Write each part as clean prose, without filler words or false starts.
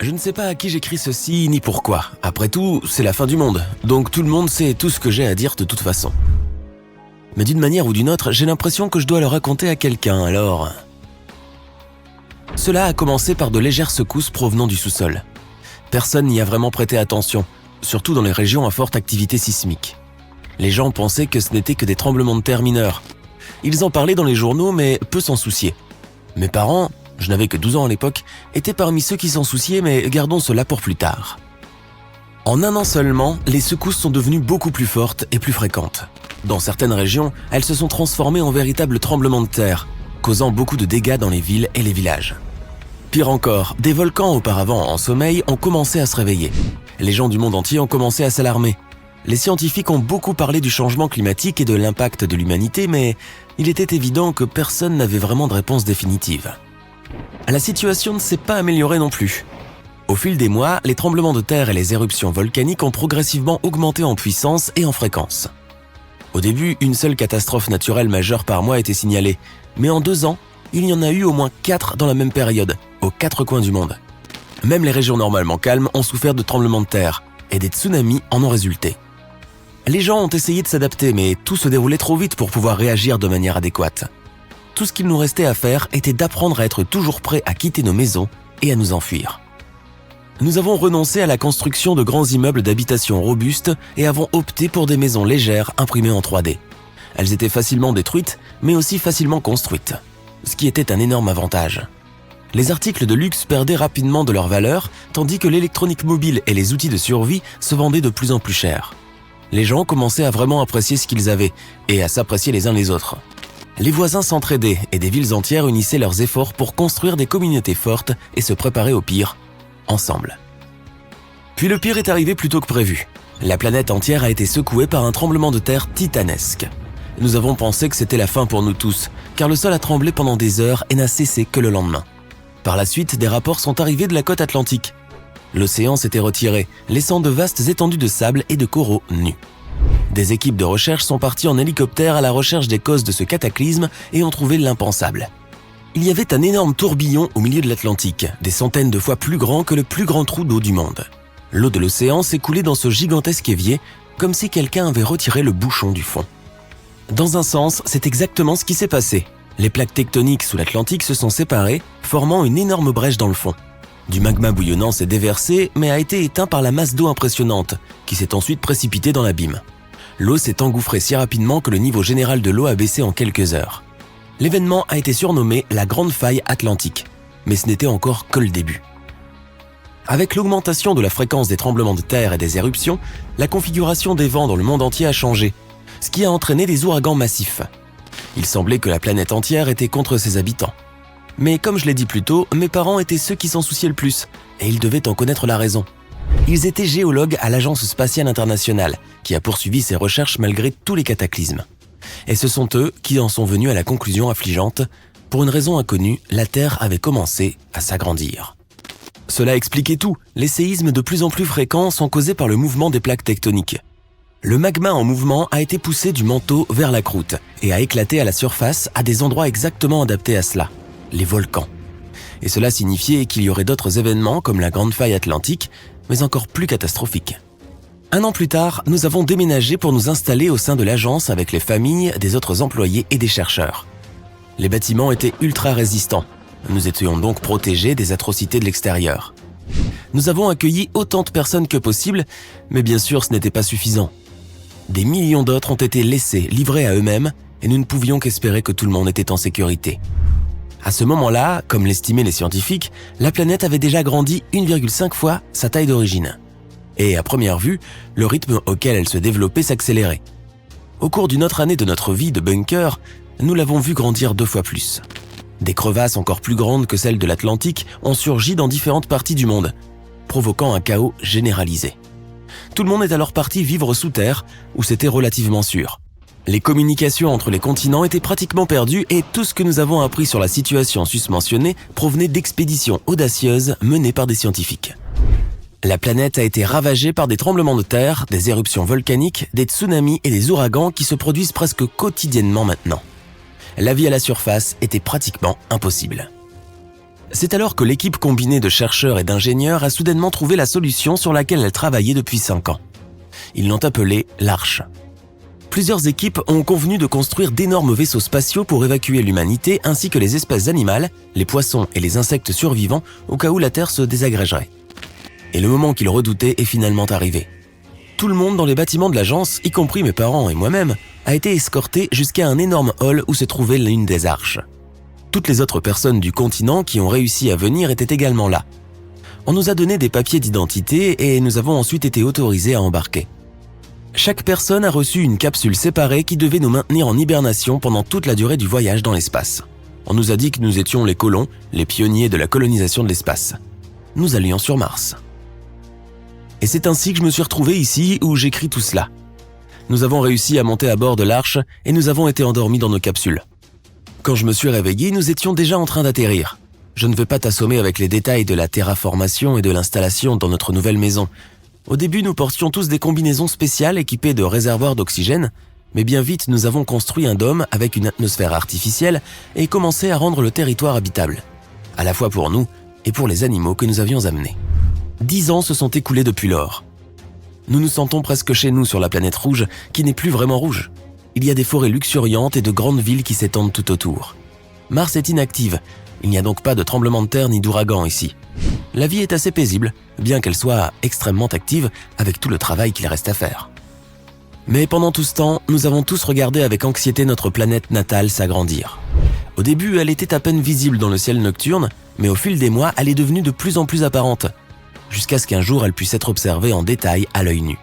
Je ne sais pas à qui j'écris ceci ni pourquoi. Après tout, c'est la fin du monde, donc tout le monde sait tout ce que j'ai à dire de toute façon. Mais d'une manière ou d'une autre, j'ai l'impression que je dois le raconter à quelqu'un, alors... Cela a commencé par de légères secousses provenant du sous-sol. Personne n'y a vraiment prêté attention, surtout dans les régions à forte activité sismique. Les gens pensaient que ce n'était que des tremblements de terre mineurs. Ils en parlaient dans les journaux, mais peu s'en souciaient. Mes parents, je n'avais que 12 ans à l'époque, étaient parmi ceux qui s'en souciaient, mais gardons cela pour plus tard. En un an seulement, les secousses sont devenues beaucoup plus fortes et plus fréquentes. Dans certaines régions, elles se sont transformées en véritables tremblements de terre, causant beaucoup de dégâts dans les villes et les villages. Pire encore, des volcans auparavant en sommeil ont commencé à se réveiller. Les gens du monde entier ont commencé à s'alarmer. Les scientifiques ont beaucoup parlé du changement climatique et de l'impact de l'humanité, mais il était évident que personne n'avait vraiment de réponse définitive. La situation ne s'est pas améliorée non plus. Au fil des mois, les tremblements de terre et les éruptions volcaniques ont progressivement augmenté en puissance et en fréquence. Au début, une seule catastrophe naturelle majeure par mois était signalée, mais en 2 ans, il y en a eu au moins 4 dans la même période, aux 4 coins du monde. Même les régions normalement calmes ont souffert de tremblements de terre, et des tsunamis en ont résulté. Les gens ont essayé de s'adapter, mais tout se déroulait trop vite pour pouvoir réagir de manière adéquate. Tout ce qu'il nous restait à faire était d'apprendre à être toujours prêts à quitter nos maisons et à nous enfuir. Nous avons renoncé à la construction de grands immeubles d'habitation robustes et avons opté pour des maisons légères imprimées en 3D. Elles étaient facilement détruites, mais aussi facilement construites, ce qui était un énorme avantage. Les articles de luxe perdaient rapidement de leur valeur, tandis que l'électronique mobile et les outils de survie se vendaient de plus en plus cher. Les gens commençaient à vraiment apprécier ce qu'ils avaient et à s'apprécier les uns les autres. Les voisins s'entraidaient et des villes entières unissaient leurs efforts pour construire des communautés fortes et se préparer au pire, ensemble. Puis le pire est arrivé plus tôt que prévu. La planète entière a été secouée par un tremblement de terre titanesque. Nous avons pensé que c'était la fin pour nous tous, car le sol a tremblé pendant des heures et n'a cessé que le lendemain. Par la suite, des rapports sont arrivés de la côte atlantique. L'océan s'était retiré, laissant de vastes étendues de sable et de coraux nus. Des équipes de recherche sont parties en hélicoptère à la recherche des causes de ce cataclysme et ont trouvé l'impensable. Il y avait un énorme tourbillon au milieu de l'Atlantique, des centaines de fois plus grand que le plus grand trou d'eau du monde. L'eau de l'océan s'écoulait dans ce gigantesque évier, comme si quelqu'un avait retiré le bouchon du fond. Dans un sens, c'est exactement ce qui s'est passé. Les plaques tectoniques sous l'Atlantique se sont séparées, formant une énorme brèche dans le fond. Du magma bouillonnant s'est déversé, mais a été éteint par la masse d'eau impressionnante, qui s'est ensuite précipitée dans l'abîme. L'eau s'est engouffrée si rapidement que le niveau général de l'eau a baissé en quelques heures. L'événement a été surnommé la Grande Faille Atlantique, mais ce n'était encore que le début. Avec l'augmentation de la fréquence des tremblements de terre et des éruptions, la configuration des vents dans le monde entier a changé, ce qui a entraîné des ouragans massifs. Il semblait que la planète entière était contre ses habitants. Mais comme je l'ai dit plus tôt, mes parents étaient ceux qui s'en souciaient le plus, et ils devaient en connaître la raison. Ils étaient géologues à l'Agence spatiale internationale, qui a poursuivi ses recherches malgré tous les cataclysmes. Et ce sont eux qui en sont venus à la conclusion affligeante, pour une raison inconnue, la Terre avait commencé à s'agrandir. Cela expliquait tout, les séismes de plus en plus fréquents sont causés par le mouvement des plaques tectoniques. Le magma en mouvement a été poussé du manteau vers la croûte et a éclaté à la surface à des endroits exactement adaptés à cela, les volcans. Et cela signifiait qu'il y aurait d'autres événements comme la Grande Faille Atlantique, mais encore plus catastrophiques. 1 an plus tard, nous avons déménagé pour nous installer au sein de l'agence avec les familles des autres employés et des chercheurs. Les bâtiments étaient ultra résistants. Nous étions donc protégés des atrocités de l'extérieur. Nous avons accueilli autant de personnes que possible, mais bien sûr ce n'était pas suffisant. Des millions d'autres ont été laissés, livrés à eux-mêmes, et nous ne pouvions qu'espérer que tout le monde était en sécurité. À ce moment-là, comme l'estimaient les scientifiques, la planète avait déjà grandi 1,5 fois sa taille d'origine. Et à première vue, le rythme auquel elle se développait s'accélérait. Au cours d'une autre année de notre vie de bunker, nous l'avons vu grandir 2 fois plus. Des crevasses encore plus grandes que celles de l'Atlantique ont surgi dans différentes parties du monde, provoquant un chaos généralisé. Tout le monde est alors parti vivre sous terre, où c'était relativement sûr. Les communications entre les continents étaient pratiquement perdues et tout ce que nous avons appris sur la situation susmentionnée provenait d'expéditions audacieuses menées par des scientifiques. La planète a été ravagée par des tremblements de terre, des éruptions volcaniques, des tsunamis et des ouragans qui se produisent presque quotidiennement maintenant. La vie à la surface était pratiquement impossible. C'est alors que l'équipe combinée de chercheurs et d'ingénieurs a soudainement trouvé la solution sur laquelle elle travaillait depuis 5 ans. Ils l'ont appelée l'Arche. Plusieurs équipes ont convenu de construire d'énormes vaisseaux spatiaux pour évacuer l'humanité ainsi que les espèces animales, les poissons et les insectes survivants au cas où la Terre se désagrégerait. Et le moment qu'ils redoutaient est finalement arrivé. Tout le monde dans les bâtiments de l'agence, y compris mes parents et moi-même, a été escorté jusqu'à un énorme hall où se trouvait l'une des arches. Toutes les autres personnes du continent qui ont réussi à venir étaient également là. On nous a donné des papiers d'identité et nous avons ensuite été autorisés à embarquer. Chaque personne a reçu une capsule séparée qui devait nous maintenir en hibernation pendant toute la durée du voyage dans l'espace. On nous a dit que nous étions les colons, les pionniers de la colonisation de l'espace. Nous allions sur Mars. Et c'est ainsi que je me suis retrouvé ici où j'écris tout cela. Nous avons réussi à monter à bord de l'Arche et nous avons été endormis dans nos capsules. Quand je me suis réveillé, nous étions déjà en train d'atterrir. Je ne veux pas t'assommer avec les détails de la terraformation et de l'installation dans notre nouvelle maison. Au début, nous portions tous des combinaisons spéciales équipées de réservoirs d'oxygène, mais bien vite, nous avons construit un dôme avec une atmosphère artificielle et commencé à rendre le territoire habitable, à la fois pour nous et pour les animaux que nous avions amenés. 10 ans se sont écoulés depuis lors. Nous nous sentons presque chez nous sur la planète rouge, qui n'est plus vraiment rouge. Il y a des forêts luxuriantes et de grandes villes qui s'étendent tout autour. Mars est inactive, il n'y a donc pas de tremblement de terre ni d'ouragan ici. La vie est assez paisible, bien qu'elle soit extrêmement active avec tout le travail qu'il reste à faire. Mais pendant tout ce temps, nous avons tous regardé avec anxiété notre planète natale s'agrandir. Au début, elle était à peine visible dans le ciel nocturne, mais au fil des mois, elle est devenue de plus en plus apparente, jusqu'à ce qu'un jour elle puisse être observée en détail à l'œil nu.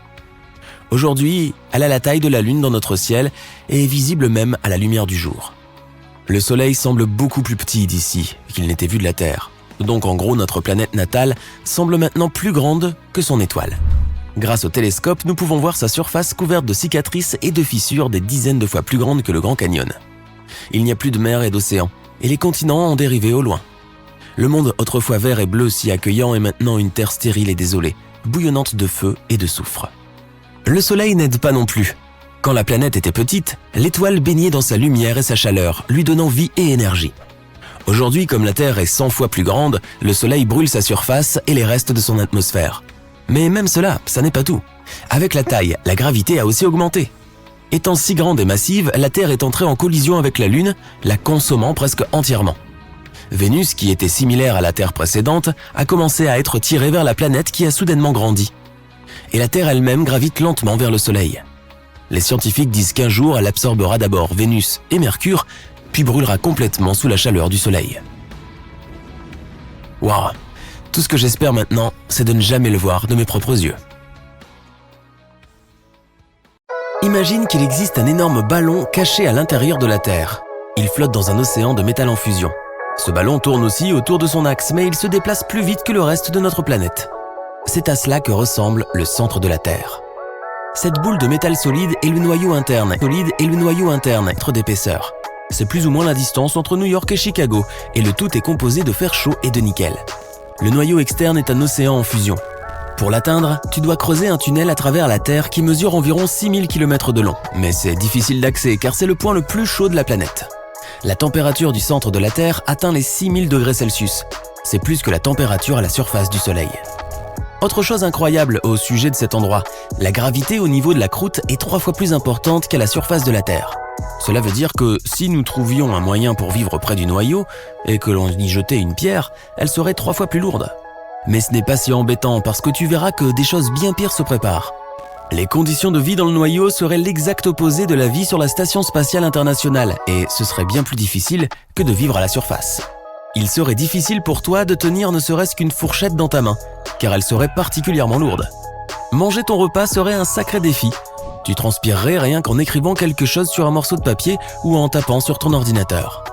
Aujourd'hui, elle a la taille de la Lune dans notre ciel et est visible même à la lumière du jour. Le Soleil semble beaucoup plus petit d'ici qu'il n'était vu de la Terre. Donc en gros, notre planète natale semble maintenant plus grande que son étoile. Grâce au télescope, nous pouvons voir sa surface couverte de cicatrices et de fissures des dizaines de fois plus grandes que le Grand Canyon. Il n'y a plus de mer et d'océan, et les continents ont dérivé au loin. Le monde autrefois vert et bleu si accueillant est maintenant une terre stérile et désolée, bouillonnante de feu et de soufre. Le Soleil n'aide pas non plus. Quand la planète était petite, l'étoile baignait dans sa lumière et sa chaleur, lui donnant vie et énergie. Aujourd'hui, comme la Terre est 100 fois plus grande, le Soleil brûle sa surface et les restes de son atmosphère. Mais même cela, ça n'est pas tout. Avec la taille, la gravité a aussi augmenté. Étant si grande et massive, la Terre est entrée en collision avec la Lune, la consommant presque entièrement. Vénus, qui était similaire à la Terre précédente, a commencé à être tirée vers la planète qui a soudainement grandi. Et la Terre elle-même gravite lentement vers le Soleil. Les scientifiques disent qu'un jour, elle absorbera d'abord Vénus et Mercure, puis brûlera complètement sous la chaleur du Soleil. Waouh! Tout ce que j'espère maintenant, c'est de ne jamais le voir de mes propres yeux. Imagine qu'il existe un énorme ballon caché à l'intérieur de la Terre. Il flotte dans un océan de métal en fusion. Ce ballon tourne aussi autour de son axe, mais il se déplace plus vite que le reste de notre planète. C'est à cela que ressemble le centre de la Terre. Cette boule de métal solide est le noyau interne, d'épaisseur. C'est plus ou moins la distance entre New York et Chicago, et le tout est composé de fer chaud et de nickel. Le noyau externe est un océan en fusion. Pour l'atteindre, tu dois creuser un tunnel à travers la Terre qui mesure environ 6000 km de long. Mais c'est difficile d'accès car c'est le point le plus chaud de la planète. La température du centre de la Terre atteint les 6000 degrés Celsius. C'est plus que la température à la surface du Soleil. Autre chose incroyable au sujet de cet endroit, la gravité au niveau de la croûte est 3 fois plus importante qu'à la surface de la Terre. Cela veut dire que si nous trouvions un moyen pour vivre près du noyau et que l'on y jetait une pierre, elle serait 3 fois plus lourde. Mais ce n'est pas si embêtant parce que tu verras que des choses bien pires se préparent. Les conditions de vie dans le noyau seraient l'exact opposé de la vie sur la Station spatiale internationale et ce serait bien plus difficile que de vivre à la surface. Il serait difficile pour toi de tenir ne serait-ce qu'une fourchette dans ta main, car elle serait particulièrement lourde. Manger ton repas serait un sacré défi. Tu transpirerais rien qu'en écrivant quelque chose sur un morceau de papier ou en tapant sur ton ordinateur.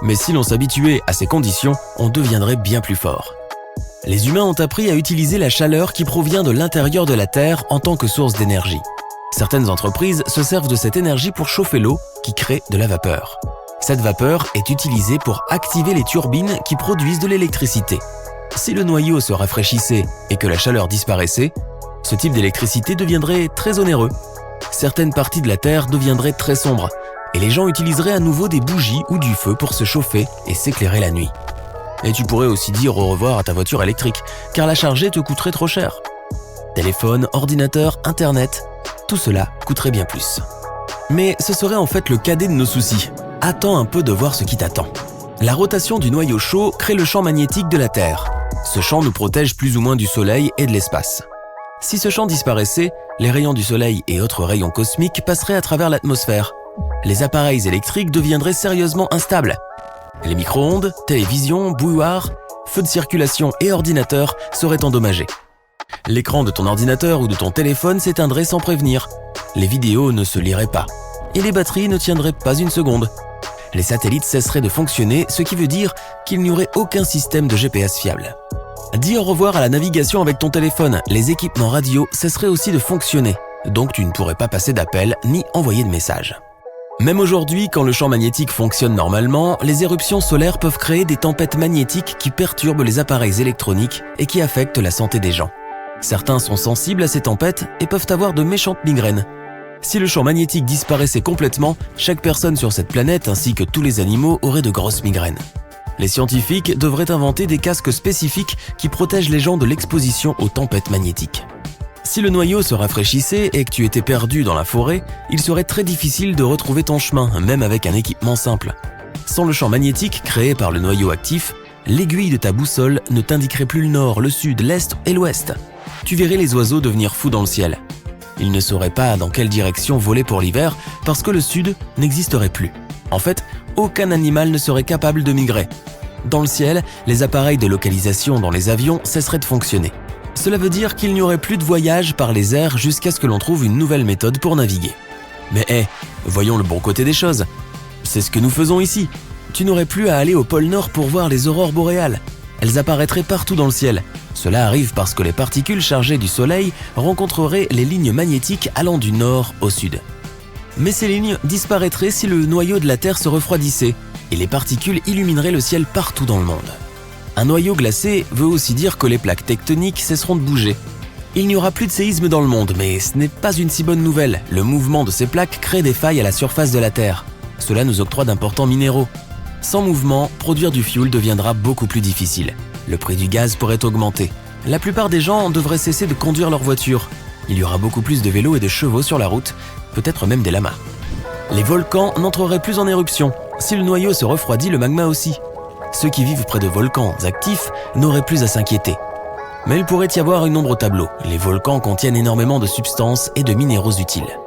Mais si l'on s'habituait à ces conditions, on deviendrait bien plus fort. Les humains ont appris à utiliser la chaleur qui provient de l'intérieur de la Terre en tant que source d'énergie. Certaines entreprises se servent de cette énergie pour chauffer l'eau qui crée de la vapeur. Cette vapeur est utilisée pour activer les turbines qui produisent de l'électricité. Si le noyau se rafraîchissait et que la chaleur disparaissait, ce type d'électricité deviendrait très onéreux. Certaines parties de la Terre deviendraient très sombres et les gens utiliseraient à nouveau des bougies ou du feu pour se chauffer et s'éclairer la nuit. Et tu pourrais aussi dire au revoir à ta voiture électrique, car la charger te coûterait trop cher. Téléphone, ordinateur, internet, tout cela coûterait bien plus. Mais ce serait en fait le cadet de nos soucis. Attends un peu de voir ce qui t'attend. La rotation du noyau chaud crée le champ magnétique de la Terre. Ce champ nous protège plus ou moins du Soleil et de l'espace. Si ce champ disparaissait, les rayons du Soleil et autres rayons cosmiques passeraient à travers l'atmosphère. Les appareils électriques deviendraient sérieusement instables. Les micro-ondes, télévisions, bouilloires, feux de circulation et ordinateurs seraient endommagés. L'écran de ton ordinateur ou de ton téléphone s'éteindrait sans prévenir. Les vidéos ne se liraient pas. Et les batteries ne tiendraient pas une seconde. Les satellites cesseraient de fonctionner, ce qui veut dire qu'il n'y aurait aucun système de GPS fiable. Dis au revoir à la navigation avec ton téléphone, les équipements radio cesseraient aussi de fonctionner, donc tu ne pourrais pas passer d'appels ni envoyer de messages. Même aujourd'hui, quand le champ magnétique fonctionne normalement, les éruptions solaires peuvent créer des tempêtes magnétiques qui perturbent les appareils électroniques et qui affectent la santé des gens. Certains sont sensibles à ces tempêtes et peuvent avoir de méchantes migraines. Si le champ magnétique disparaissait complètement, chaque personne sur cette planète ainsi que tous les animaux auraient de grosses migraines. Les scientifiques devraient inventer des casques spécifiques qui protègent les gens de l'exposition aux tempêtes magnétiques. Si le noyau se rafraîchissait et que tu étais perdu dans la forêt, il serait très difficile de retrouver ton chemin, même avec un équipement simple. Sans le champ magnétique créé par le noyau actif, l'aiguille de ta boussole ne t'indiquerait plus le nord, le sud, l'est et l'ouest. Tu verrais les oiseaux devenir fous dans le ciel. Ils ne sauraient pas dans quelle direction voler pour l'hiver parce que le sud n'existerait plus. En fait, aucun animal ne serait capable de migrer. Dans le ciel, les appareils de localisation dans les avions cesseraient de fonctionner. Cela veut dire qu'il n'y aurait plus de voyage par les airs jusqu'à ce que l'on trouve une nouvelle méthode pour naviguer. Mais voyons le bon côté des choses. C'est ce que nous faisons ici. Tu n'aurais plus à aller au pôle Nord pour voir les aurores boréales. Elles apparaîtraient partout dans le ciel. Cela arrive parce que les particules chargées du Soleil rencontreraient les lignes magnétiques allant du nord au sud. Mais ces lignes disparaîtraient si le noyau de la Terre se refroidissait et les particules illumineraient le ciel partout dans le monde. Un noyau glacé veut aussi dire que les plaques tectoniques cesseront de bouger. Il n'y aura plus de séismes dans le monde, mais ce n'est pas une si bonne nouvelle. Le mouvement de ces plaques crée des failles à la surface de la Terre. Cela nous octroie d'importants minéraux. Sans mouvement, produire du fioul deviendra beaucoup plus difficile. Le prix du gaz pourrait augmenter. La plupart des gens devraient cesser de conduire leur voiture. Il y aura beaucoup plus de vélos et de chevaux sur la route, peut-être même des lamas. Les volcans n'entreraient plus en éruption. Si le noyau se refroidit, le magma aussi. Ceux qui vivent près de volcans actifs n'auraient plus à s'inquiéter. Mais il pourrait y avoir une ombre au tableau. Les volcans contiennent énormément de substances et de minéraux utiles.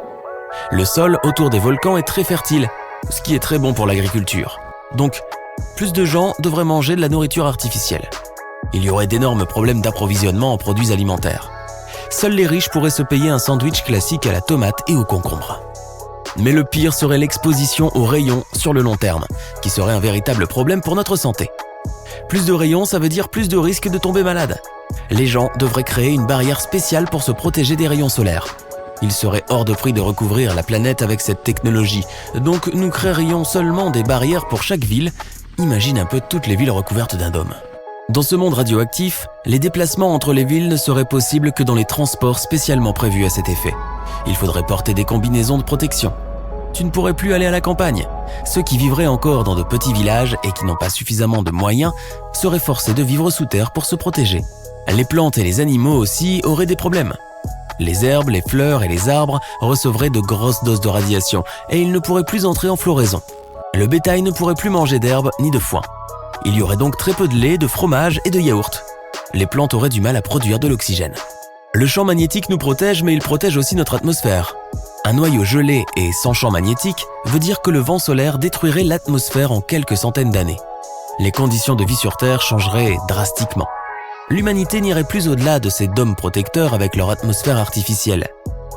Le sol autour des volcans est très fertile, ce qui est très bon pour l'agriculture. Donc, plus de gens devraient manger de la nourriture artificielle. Il y aurait d'énormes problèmes d'approvisionnement en produits alimentaires. Seuls les riches pourraient se payer un sandwich classique à la tomate et au concombre. Mais le pire serait l'exposition aux rayons sur le long terme, qui serait un véritable problème pour notre santé. Plus de rayons, ça veut dire plus de risques de tomber malade. Les gens devraient créer une barrière spéciale pour se protéger des rayons solaires. Il serait hors de prix de recouvrir la planète avec cette technologie, donc nous créerions seulement des barrières pour chaque ville. Imagine un peu toutes les villes recouvertes d'un dôme. Dans ce monde radioactif, les déplacements entre les villes ne seraient possibles que dans les transports spécialement prévus à cet effet. Il faudrait porter des combinaisons de protection. Tu ne pourrais plus aller à la campagne. Ceux qui vivraient encore dans de petits villages et qui n'ont pas suffisamment de moyens seraient forcés de vivre sous terre pour se protéger. Les plantes et les animaux aussi auraient des problèmes. Les herbes, les fleurs et les arbres recevraient de grosses doses de radiation et ils ne pourraient plus entrer en floraison. Le bétail ne pourrait plus manger d'herbe ni de foin. Il y aurait donc très peu de lait, de fromage et de yaourt. Les plantes auraient du mal à produire de l'oxygène. Le champ magnétique nous protège, mais il protège aussi notre atmosphère. Un noyau gelé et sans champ magnétique veut dire que le vent solaire détruirait l'atmosphère en quelques centaines d'années. Les conditions de vie sur Terre changeraient drastiquement. L'humanité n'irait plus au-delà de ces dômes protecteurs avec leur atmosphère artificielle.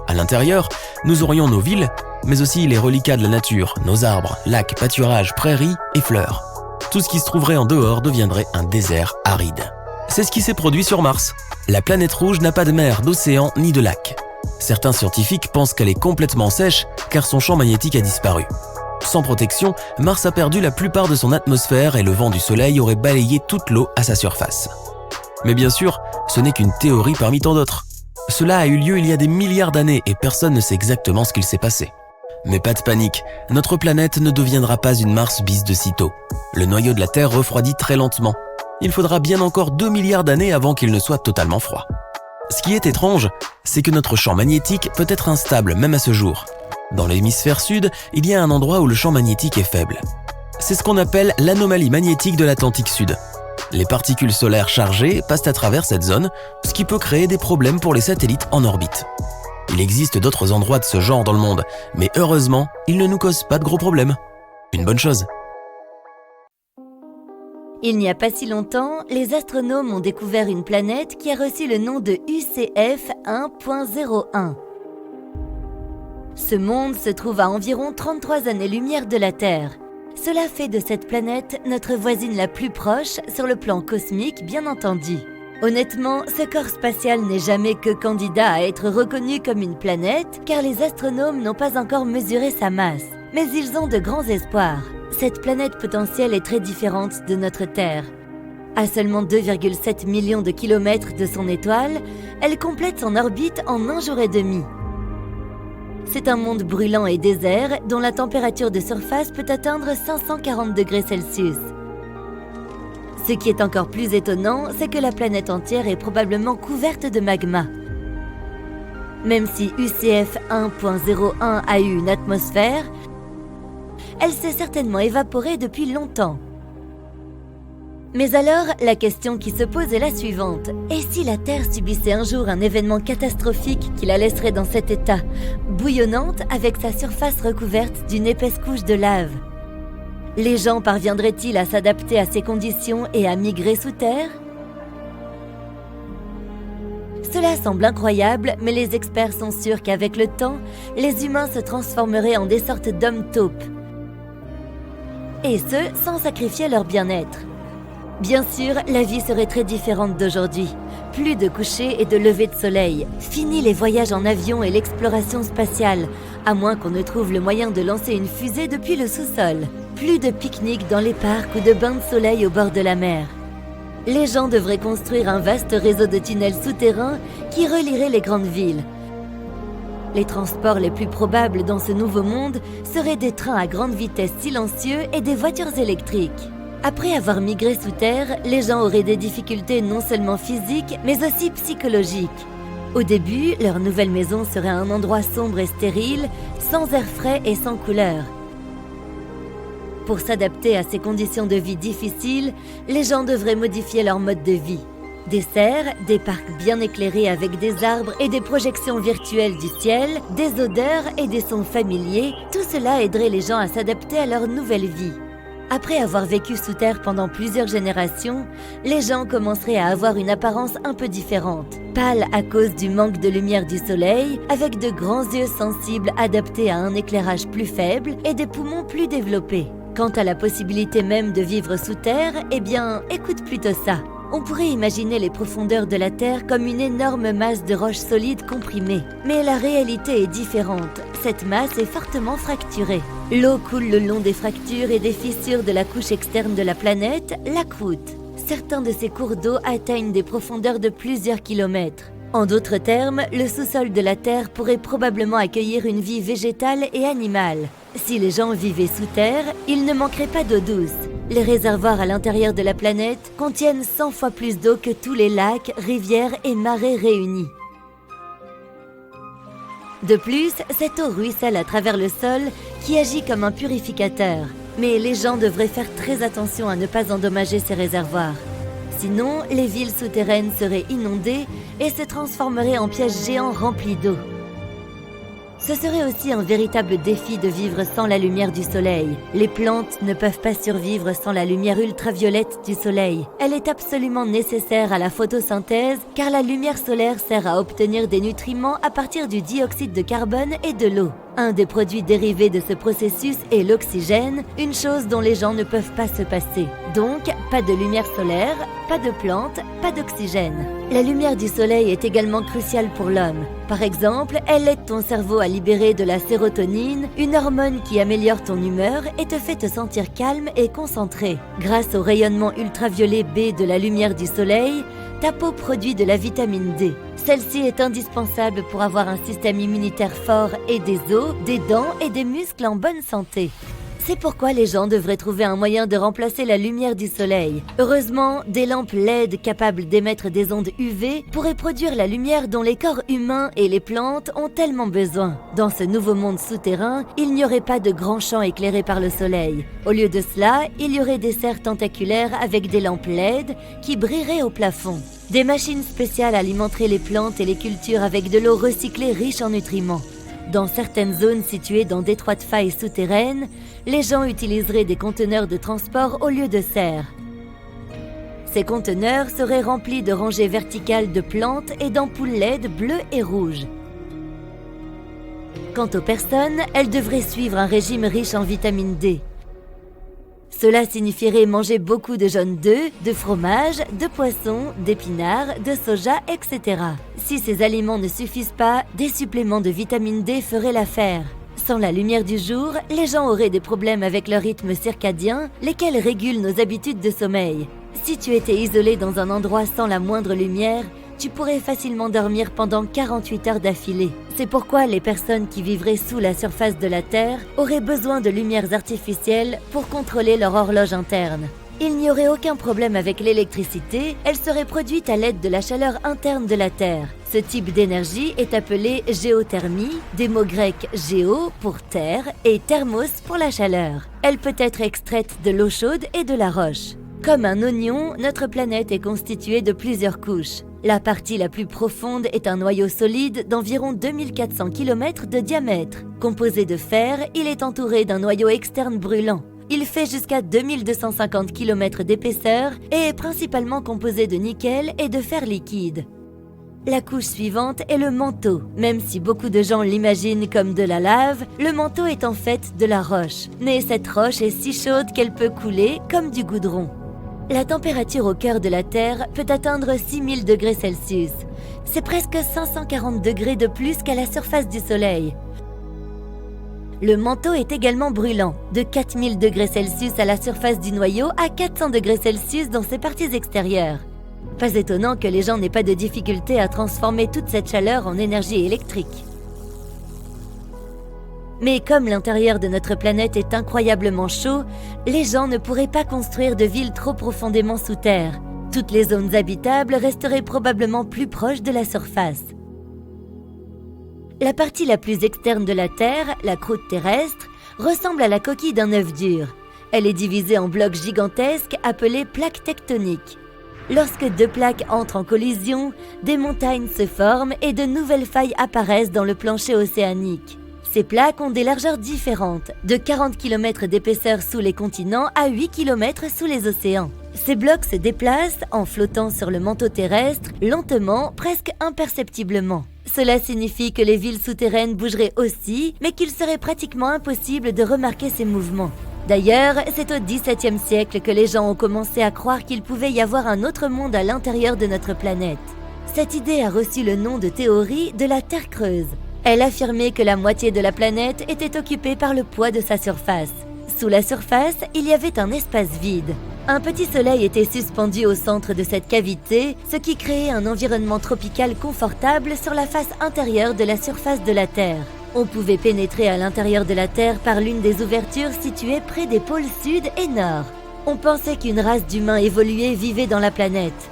À l'intérieur, nous aurions nos villes, mais aussi les reliquats de la nature, nos arbres, lacs, pâturages, prairies et fleurs. Tout ce qui se trouverait en dehors deviendrait un désert aride. C'est ce qui s'est produit sur Mars. La planète rouge n'a pas de mer, d'océan ni de lac. Certains scientifiques pensent qu'elle est complètement sèche car son champ magnétique a disparu. Sans protection, Mars a perdu la plupart de son atmosphère et le vent du soleil aurait balayé toute l'eau à sa surface. Mais bien sûr, ce n'est qu'une théorie parmi tant d'autres. Cela a eu lieu il y a des milliards d'années et personne ne sait exactement ce qu'il s'est passé. Mais pas de panique, notre planète ne deviendra pas une Mars bis de sitôt. Le noyau de la Terre refroidit très lentement. Il faudra bien encore 2 milliards d'années avant qu'il ne soit totalement froid. Ce qui est étrange, c'est que notre champ magnétique peut être instable même à ce jour. Dans l'hémisphère sud, il y a un endroit où le champ magnétique est faible. C'est ce qu'on appelle l'anomalie magnétique de l'Atlantique Sud. Les particules solaires chargées passent à travers cette zone, ce qui peut créer des problèmes pour les satellites en orbite. Il existe d'autres endroits de ce genre dans le monde, mais heureusement, ils ne nous causent pas de gros problèmes. Une bonne chose. Il n'y a pas si longtemps, les astronomes ont découvert une planète qui a reçu le nom de UCF 1.01. Ce monde se trouve à environ 33 années-lumière de la Terre. Cela fait de cette planète notre voisine la plus proche sur le plan cosmique, bien entendu. Honnêtement, ce corps spatial n'est jamais que candidat à être reconnu comme une planète, car les astronomes n'ont pas encore mesuré sa masse. Mais ils ont de grands espoirs. Cette planète potentielle est très différente de notre Terre. À seulement 2,7 millions de kilomètres de son étoile, elle complète son orbite en 1 jour et demi. C'est un monde brûlant et désert dont la température de surface peut atteindre 540 degrés Celsius. Ce qui est encore plus étonnant, c'est que la planète entière est probablement couverte de magma. Même si UCF 1.01 a eu une atmosphère, elle s'est certainement évaporée depuis longtemps. Mais alors, la question qui se pose est la suivante. Et si la Terre subissait un jour un événement catastrophique qui la laisserait dans cet état, bouillonnante avec sa surface recouverte d'une épaisse couche de lave? Les gens parviendraient-ils à s'adapter à ces conditions et à migrer sous terre? Cela semble incroyable, mais les experts sont sûrs qu'avec le temps, les humains se transformeraient en des sortes d'hommes taupes. Et ce, sans sacrifier leur bien-être. Bien sûr, la vie serait très différente d'aujourd'hui. Plus de coucher et de lever de soleil. Fini les voyages en avion et l'exploration spatiale, à moins qu'on ne trouve le moyen de lancer une fusée depuis le sous-sol. Plus de pique-niques dans les parcs ou de bains de soleil au bord de la mer. Les gens devraient construire un vaste réseau de tunnels souterrains qui relierait les grandes villes. Les transports les plus probables dans ce nouveau monde seraient des trains à grande vitesse silencieux et des voitures électriques. Après avoir migré sous terre, les gens auraient des difficultés non seulement physiques, mais aussi psychologiques. Au début, leur nouvelle maison serait un endroit sombre et stérile, sans air frais et sans couleur. Pour s'adapter à ces conditions de vie difficiles, les gens devraient modifier leur mode de vie. Des serres, des parcs bien éclairés avec des arbres et des projections virtuelles du ciel, des odeurs et des sons familiers, tout cela aiderait les gens à s'adapter à leur nouvelle vie. Après avoir vécu sous terre pendant plusieurs générations, les gens commenceraient à avoir une apparence un peu différente. Pâles à cause du manque de lumière du soleil, avec de grands yeux sensibles adaptés à un éclairage plus faible et des poumons plus développés. Quant à la possibilité même de vivre sous terre, eh bien, écoute plutôt ça. On pourrait imaginer les profondeurs de la Terre comme une énorme masse de roches solides comprimées. Mais la réalité est différente. Cette masse est fortement fracturée. L'eau coule le long des fractures et des fissures de la couche externe de la planète, la croûte. Certains de ces cours d'eau atteignent des profondeurs de plusieurs kilomètres. En d'autres termes, le sous-sol de la Terre pourrait probablement accueillir une vie végétale et animale. Si les gens vivaient sous terre, il ne manquerait pas d'eau douce. Les réservoirs à l'intérieur de la planète contiennent 100 fois plus d'eau que tous les lacs, rivières et marais réunis. De plus, cette eau ruisselle à travers le sol qui agit comme un purificateur. Mais les gens devraient faire très attention à ne pas endommager ces réservoirs. Sinon, les villes souterraines seraient inondées et se transformeraient en pièges géants remplis d'eau. Ce serait aussi un véritable défi de vivre sans la lumière du soleil. Les plantes ne peuvent pas survivre sans la lumière ultraviolette du soleil. Elle est absolument nécessaire à la photosynthèse car la lumière solaire sert à obtenir des nutriments à partir du dioxyde de carbone et de l'eau. Un des produits dérivés de ce processus est l'oxygène, une chose dont les gens ne peuvent pas se passer. Donc, pas de lumière solaire, pas de plantes, pas d'oxygène. La lumière du soleil est également cruciale pour l'homme. Par exemple, elle aide ton cerveau à libérer de la sérotonine, une hormone qui améliore ton humeur et te fait te sentir calme et concentré. Grâce au rayonnement ultraviolet B de la lumière du soleil, ta peau produit de la vitamine D. Celle-ci est indispensable pour avoir un système immunitaire fort et des os, des dents et des muscles en bonne santé. C'est pourquoi les gens devraient trouver un moyen de remplacer la lumière du soleil. Heureusement, des lampes LED capables d'émettre des ondes UV pourraient produire la lumière dont les corps humains et les plantes ont tellement besoin. Dans ce nouveau monde souterrain, il n'y aurait pas de grands champs éclairés par le soleil. Au lieu de cela, il y aurait des serres tentaculaires avec des lampes LED qui brilleraient au plafond. Des machines spéciales alimenteraient les plantes et les cultures avec de l'eau recyclée riche en nutriments. Dans certaines zones situées dans d'étroites failles souterraines, les gens utiliseraient des conteneurs de transport au lieu de serres. Ces conteneurs seraient remplis de rangées verticales de plantes et d'ampoules LED bleues et rouges. Quant aux personnes, elles devraient suivre un régime riche en vitamine D. Cela signifierait manger beaucoup de jaunes d'œufs, de fromage, de poissons, d'épinards, de soja, etc. Si ces aliments ne suffisent pas, des suppléments de vitamine D feraient l'affaire. Sans la lumière du jour, les gens auraient des problèmes avec leur rythme circadien, lesquels régulent nos habitudes de sommeil. Si tu étais isolé dans un endroit sans la moindre lumière, tu pourrais facilement dormir pendant 48 heures d'affilée. C'est pourquoi les personnes qui vivraient sous la surface de la Terre auraient besoin de lumières artificielles pour contrôler leur horloge interne. Il n'y aurait aucun problème avec l'électricité, elle serait produite à l'aide de la chaleur interne de la Terre. Ce type d'énergie est appelé géothermie, des mots grecs géo pour terre et thermos pour la chaleur. Elle peut être extraite de l'eau chaude et de la roche. Comme un oignon, notre planète est constituée de plusieurs couches. La partie la plus profonde est un noyau solide d'environ 2400 km de diamètre. Composé de fer, il est entouré d'un noyau externe brûlant. Il fait jusqu'à 2250 km d'épaisseur et est principalement composé de nickel et de fer liquide. La couche suivante est le manteau. Même si beaucoup de gens l'imaginent comme de la lave, le manteau est en fait de la roche. Mais cette roche est si chaude qu'elle peut couler comme du goudron. La température au cœur de la Terre peut atteindre 6000 degrés Celsius. C'est presque 540 degrés de plus qu'à la surface du Soleil. Le manteau est également brûlant, de 4000 degrés Celsius à la surface du noyau à 400 degrés Celsius dans ses parties extérieures. Pas étonnant que les gens n'aient pas de difficulté à transformer toute cette chaleur en énergie électrique. Mais comme l'intérieur de notre planète est incroyablement chaud, les gens ne pourraient pas construire de villes trop profondément sous terre. Toutes les zones habitables resteraient probablement plus proches de la surface. La partie la plus externe de la Terre, la croûte terrestre, ressemble à la coquille d'un œuf dur. Elle est divisée en blocs gigantesques appelés plaques tectoniques. Lorsque deux plaques entrent en collision, des montagnes se forment et de nouvelles failles apparaissent dans le plancher océanique. Ces plaques ont des largeurs différentes, de 40 km d'épaisseur sous les continents à 8 km sous les océans. Ces blocs se déplacent en flottant sur le manteau terrestre, lentement, presque imperceptiblement. Cela signifie que les villes souterraines bougeraient aussi, mais qu'il serait pratiquement impossible de remarquer ces mouvements. D'ailleurs, c'est au XVIIe siècle que les gens ont commencé à croire qu'il pouvait y avoir un autre monde à l'intérieur de notre planète. Cette idée a reçu le nom de théorie de la Terre creuse. Elle affirmait que la moitié de la planète était occupée par le poids de sa surface. Sous la surface, il y avait un espace vide. Un petit soleil était suspendu au centre de cette cavité, ce qui créait un environnement tropical confortable sur la face intérieure de la surface de la Terre. On pouvait pénétrer à l'intérieur de la Terre par l'une des ouvertures situées près des pôles sud et nord. On pensait qu'une race d'humains évolués vivait dans la planète.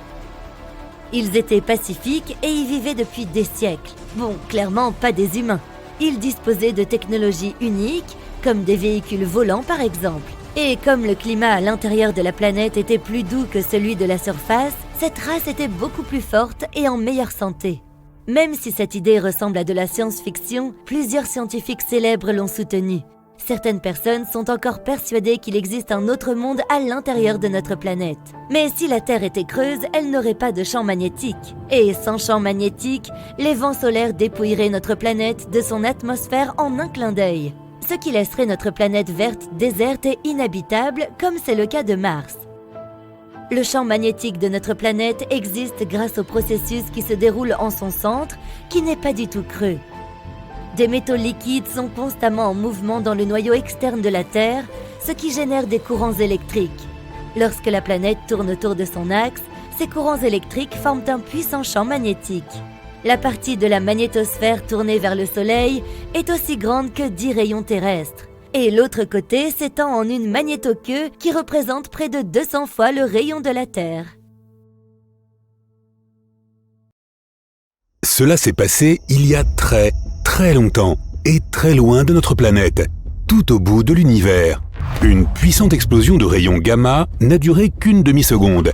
Ils étaient pacifiques et y vivaient depuis des siècles. Bon, clairement pas des humains. Ils disposaient de technologies uniques, comme des véhicules volants par exemple. Et comme le climat à l'intérieur de la planète était plus doux que celui de la surface, cette race était beaucoup plus forte et en meilleure santé. Même si cette idée ressemble à de la science-fiction, plusieurs scientifiques célèbres l'ont soutenue. Certaines personnes sont encore persuadées qu'il existe un autre monde à l'intérieur de notre planète. Mais si la Terre était creuse, elle n'aurait pas de champ magnétique. Et sans champ magnétique, les vents solaires dépouilleraient notre planète de son atmosphère en un clin d'œil. Ce qui laisserait notre planète verte, déserte et inhabitable, comme c'est le cas de Mars. Le champ magnétique de notre planète existe grâce au processus qui se déroule en son centre, qui n'est pas du tout creux. Des métaux liquides sont constamment en mouvement dans le noyau externe de la Terre, ce qui génère des courants électriques. Lorsque la planète tourne autour de son axe, ces courants électriques forment un puissant champ magnétique. La partie de la magnétosphère tournée vers le Soleil est aussi grande que 10 rayons terrestres. Et l'autre côté s'étend en une magnétoqueue qui représente près de 200 fois le rayon de la Terre. Cela s'est passé il y a très, très longtemps et très loin de notre planète, tout au bout de l'univers. Une puissante explosion de rayons gamma n'a duré qu'une demi-seconde,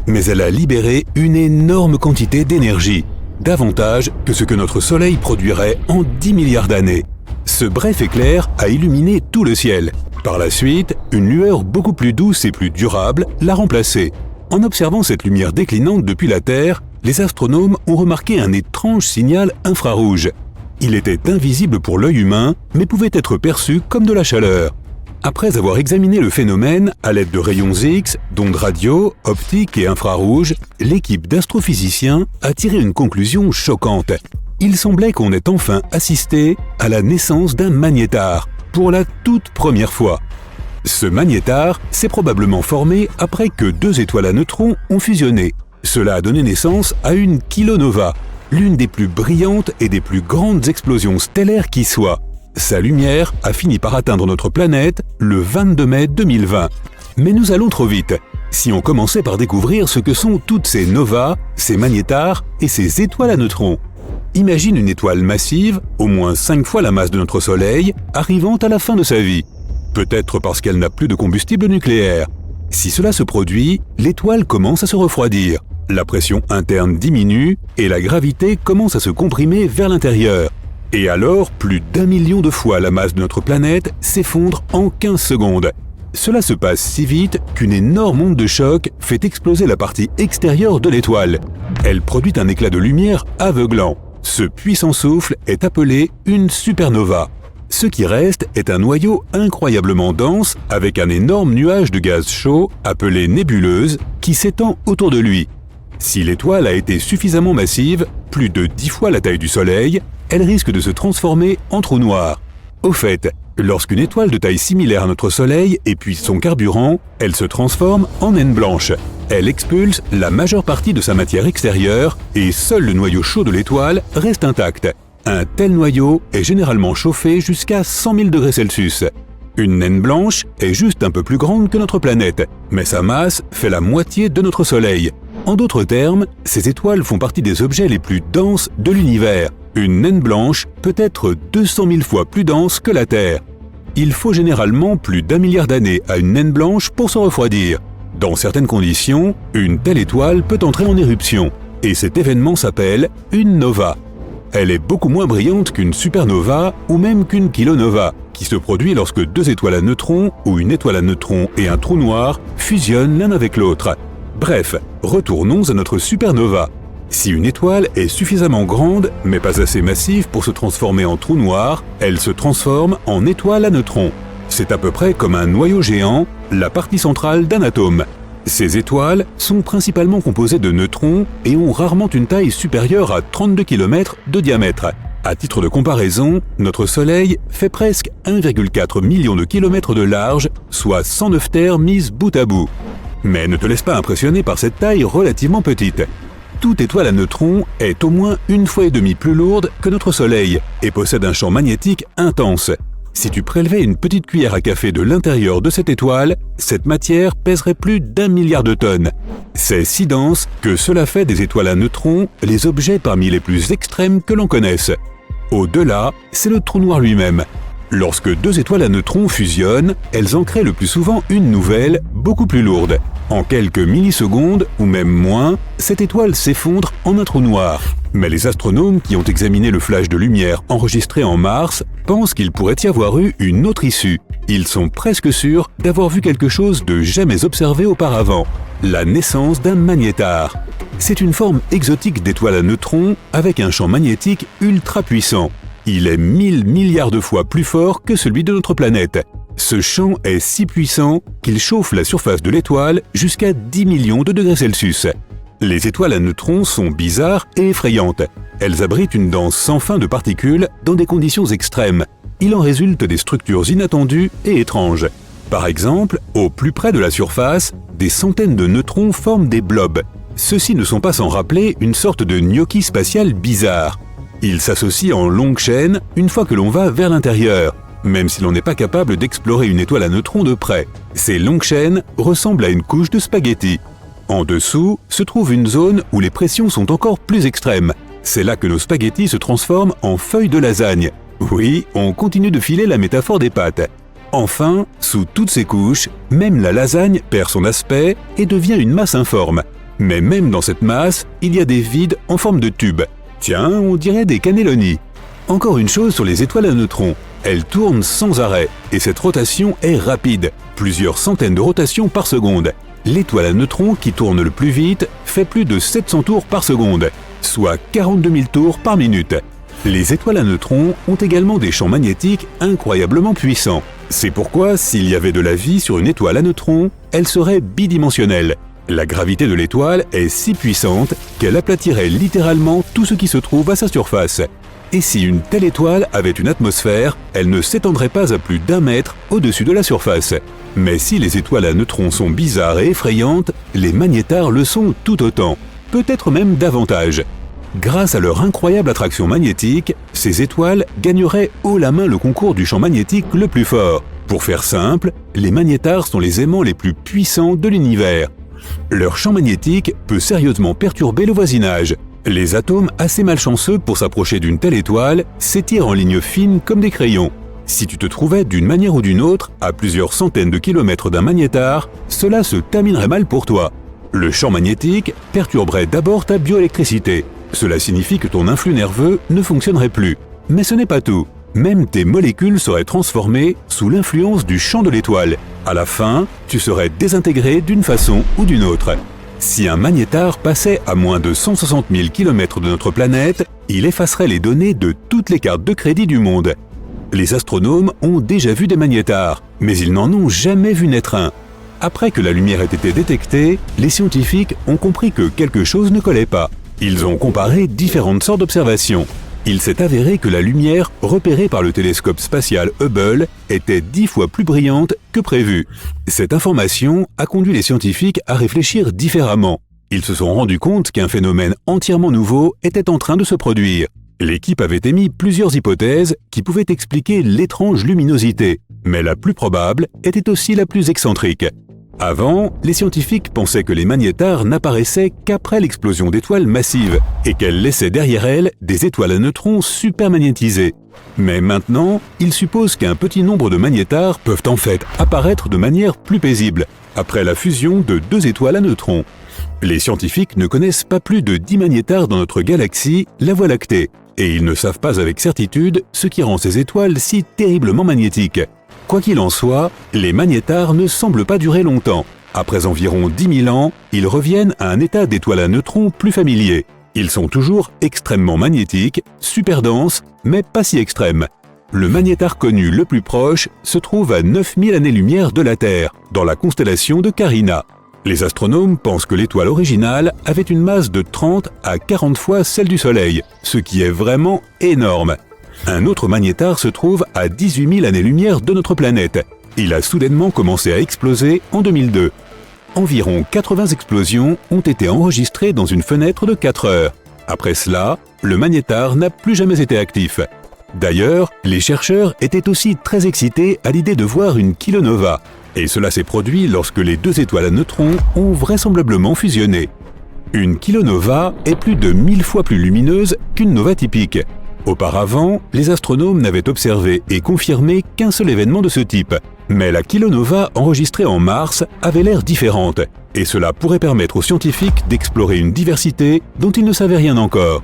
mais elle a libéré une énorme quantité d'énergie, davantage que ce que notre Soleil produirait en 10 milliards d'années. Ce bref éclair a illuminé tout le ciel. Par la suite, une lueur beaucoup plus douce et plus durable l'a remplacée. En observant cette lumière déclinante depuis la Terre, les astronomes ont remarqué un étrange signal infrarouge. Il était invisible pour l'œil humain, mais pouvait être perçu comme de la chaleur. Après avoir examiné le phénomène à l'aide de rayons X, d'ondes radio, optiques et infrarouges, l'équipe d'astrophysiciens a tiré une conclusion choquante. Il semblait qu'on ait enfin assisté à la naissance d'un magnétar, pour la toute première fois. Ce magnétar s'est probablement formé après que deux étoiles à neutrons ont fusionné. Cela a donné naissance à une kilonova, l'une des plus brillantes et des plus grandes explosions stellaires qui soient. Sa lumière a fini par atteindre notre planète le 22 mai 2020. Mais nous allons trop vite. Si on commençait par découvrir ce que sont toutes ces novas, ces magnétars et ces étoiles à neutrons. Imagine une étoile massive, au moins 5 fois la masse de notre Soleil, arrivant à la fin de sa vie. Peut-être parce qu'elle n'a plus de combustible nucléaire. Si cela se produit, l'étoile commence à se refroidir. La pression interne diminue et la gravité commence à se comprimer vers l'intérieur. Et alors, plus d'1 million de fois la masse de notre planète s'effondre en 15 secondes. Cela se passe si vite qu'une énorme onde de choc fait exploser la partie extérieure de l'étoile. Elle produit un éclat de lumière aveuglant. Ce puissant souffle est appelé une supernova. Ce qui reste est un noyau incroyablement dense avec un énorme nuage de gaz chaud appelé nébuleuse qui s'étend autour de lui. Si l'étoile a été suffisamment massive, plus de 10 fois la taille du Soleil, elle risque de se transformer en trou noir. Au fait, lorsqu'une étoile de taille similaire à notre Soleil épuise son carburant, elle se transforme en naine blanche. Elle expulse la majeure partie de sa matière extérieure et seul le noyau chaud de l'étoile reste intact. Un tel noyau est généralement chauffé jusqu'à 100 000 degrés Celsius. Une naine blanche est juste un peu plus grande que notre planète, mais sa masse fait la moitié de notre Soleil. En d'autres termes, ces étoiles font partie des objets les plus denses de l'univers. Une naine blanche peut être 200 000 fois plus dense que la Terre. Il faut généralement plus d'1 milliard d'années à une naine blanche pour se refroidir. Dans certaines conditions, une telle étoile peut entrer en éruption, et cet événement s'appelle une nova. Elle est beaucoup moins brillante qu'une supernova ou même qu'une kilonova, qui se produit lorsque deux étoiles à neutrons ou une étoile à neutrons et un trou noir fusionnent l'un avec l'autre. Bref, retournons à notre supernova. Si une étoile est suffisamment grande, mais pas assez massive pour se transformer en trou noir, elle se transforme en étoile à neutrons. C'est à peu près comme un noyau géant, la partie centrale d'un atome. Ces étoiles sont principalement composées de neutrons et ont rarement une taille supérieure à 32 km de diamètre. À titre de comparaison, notre Soleil fait presque 1,4 million de kilomètres de large, soit 109 terres mises bout à bout. Mais ne te laisse pas impressionner par cette taille relativement petite. Toute étoile à neutrons est au moins 1,5 fois plus lourde que notre Soleil et possède un champ magnétique intense. Si tu prélevais une petite cuillère à café de l'intérieur de cette étoile, cette matière pèserait plus d'1 milliard de tonnes. C'est si dense que cela fait des étoiles à neutrons les objets parmi les plus extrêmes que l'on connaisse. Au-delà, c'est le trou noir lui-même. Lorsque deux étoiles à neutrons fusionnent, elles en créent le plus souvent une nouvelle, beaucoup plus lourde. En quelques millisecondes, ou même moins, cette étoile s'effondre en un trou noir. Mais les astronomes qui ont examiné le flash de lumière enregistré en Mars pensent qu'il pourrait y avoir eu une autre issue. Ils sont presque sûrs d'avoir vu quelque chose de jamais observé auparavant, la naissance d'un magnétar. C'est une forme exotique d'étoile à neutrons avec un champ magnétique ultra puissant. Il est 1000 milliards de fois plus fort que celui de notre planète. Ce champ est si puissant qu'il chauffe la surface de l'étoile jusqu'à 10 millions de degrés Celsius. Les étoiles à neutrons sont bizarres et effrayantes. Elles abritent une danse sans fin de particules dans des conditions extrêmes. Il en résulte des structures inattendues et étranges. Par exemple, au plus près de la surface, des centaines de neutrons forment des blobs. Ceux-ci ne sont pas sans rappeler une sorte de gnocchi spatial bizarre. Ils s'associent en longues chaînes une fois que l'on va vers l'intérieur. même si l'on n'est pas capable d'explorer une étoile à neutrons de près. Ces longues chaînes ressemblent à une couche de spaghettis. En dessous se trouve une zone où les pressions sont encore plus extrêmes. C'est là que nos spaghettis se transforment en feuilles de lasagne. Oui, on continue de filer la métaphore des pâtes. Enfin, sous toutes ces couches, même la lasagne perd son aspect et devient une masse informe. Mais même dans cette masse, il y a des vides en forme de tube. Tiens, on dirait des cannelloni. Encore une chose sur les étoiles à neutrons. Elles tournent sans arrêt et cette rotation est rapide, plusieurs centaines de rotations par seconde. L'étoile à neutrons qui tourne le plus vite fait plus de 700 tours par seconde, soit 42 000 tours par minute. Les étoiles à neutrons ont également des champs magnétiques incroyablement puissants. C'est pourquoi, s'il y avait de la vie sur une étoile à neutrons, elle serait bidimensionnelle. La gravité de l'étoile est si puissante qu'elle aplatirait littéralement tout ce qui se trouve à sa surface. Et si une telle étoile avait une atmosphère, elle ne s'étendrait pas à plus d'1 mètre au-dessus de la surface. Mais si les étoiles à neutrons sont bizarres et effrayantes, les magnétars le sont tout autant, peut-être même davantage. Grâce à leur incroyable attraction magnétique, ces étoiles gagneraient haut la main le concours du champ magnétique le plus fort. Pour faire simple, les magnétars sont les aimants les plus puissants de l'univers. Leur champ magnétique peut sérieusement perturber le voisinage. Les atomes assez malchanceux pour s'approcher d'une telle étoile s'étirent en lignes fines comme des crayons. Si tu te trouvais d'une manière ou d'une autre à plusieurs centaines de kilomètres d'un magnétar, cela se terminerait mal pour toi. Le champ magnétique perturberait d'abord ta bioélectricité. Cela signifie que ton influx nerveux ne fonctionnerait plus. Mais ce n'est pas tout. Même tes molécules seraient transformées sous l'influence du champ de l'étoile. À la fin, tu serais désintégré d'une façon ou d'une autre. Si un magnétar passait à moins de 160 000 km de notre planète, il effacerait les données de toutes les cartes de crédit du monde. Les astronomes ont déjà vu des magnétars, mais ils n'en ont jamais vu naître un. Après que la lumière ait été détectée, les scientifiques ont compris que quelque chose ne collait pas. Ils ont comparé différentes sortes d'observations. Il s'est avéré que la lumière repérée par le télescope spatial Hubble était 10 fois plus brillante que prévu. Cette information a conduit les scientifiques à réfléchir différemment. Ils se sont rendus compte qu'un phénomène entièrement nouveau était en train de se produire. L'équipe avait émis plusieurs hypothèses qui pouvaient expliquer l'étrange luminosité, mais la plus probable était aussi la plus excentrique. Avant, les scientifiques pensaient que les magnétars n'apparaissaient qu'après l'explosion d'étoiles massives et qu'elles laissaient derrière elles des étoiles à neutrons supermagnétisées. Mais maintenant, ils supposent qu'un petit nombre de magnétars peuvent en fait apparaître de manière plus paisible, après la fusion de 2 étoiles à neutrons. Les scientifiques ne connaissent pas plus de 10 magnétars dans notre galaxie, la Voie lactée, et ils ne savent pas avec certitude ce qui rend ces étoiles si terriblement magnétiques. Quoi qu'il en soit, les magnétars ne semblent pas durer longtemps. Après environ 10 000 ans, ils reviennent à un état d'étoile à neutrons plus familier. Ils sont toujours extrêmement magnétiques, super denses, mais pas si extrêmes. Le magnétar connu le plus proche se trouve à 9000 années-lumière de la Terre, dans la constellation de Carina. Les astronomes pensent que l'étoile originale avait une masse de 30 à 40 fois celle du Soleil, ce qui est vraiment énorme. Un autre magnétar se trouve à 18 000 années-lumière de notre planète. Il a soudainement commencé à exploser en 2002. Environ 80 explosions ont été enregistrées dans une fenêtre de 4 heures. Après cela, le magnétar n'a plus jamais été actif. D'ailleurs, les chercheurs étaient aussi très excités à l'idée de voir une kilonova. Et cela s'est produit lorsque les 2 étoiles à neutrons ont vraisemblablement fusionné. Une kilonova est plus de 1000 fois plus lumineuse qu'une nova typique. Auparavant, les astronomes n'avaient observé et confirmé qu'un seul événement de ce type. Mais la kilonova enregistrée en Mars avait l'air différente, et cela pourrait permettre aux scientifiques d'explorer une diversité dont ils ne savaient rien encore.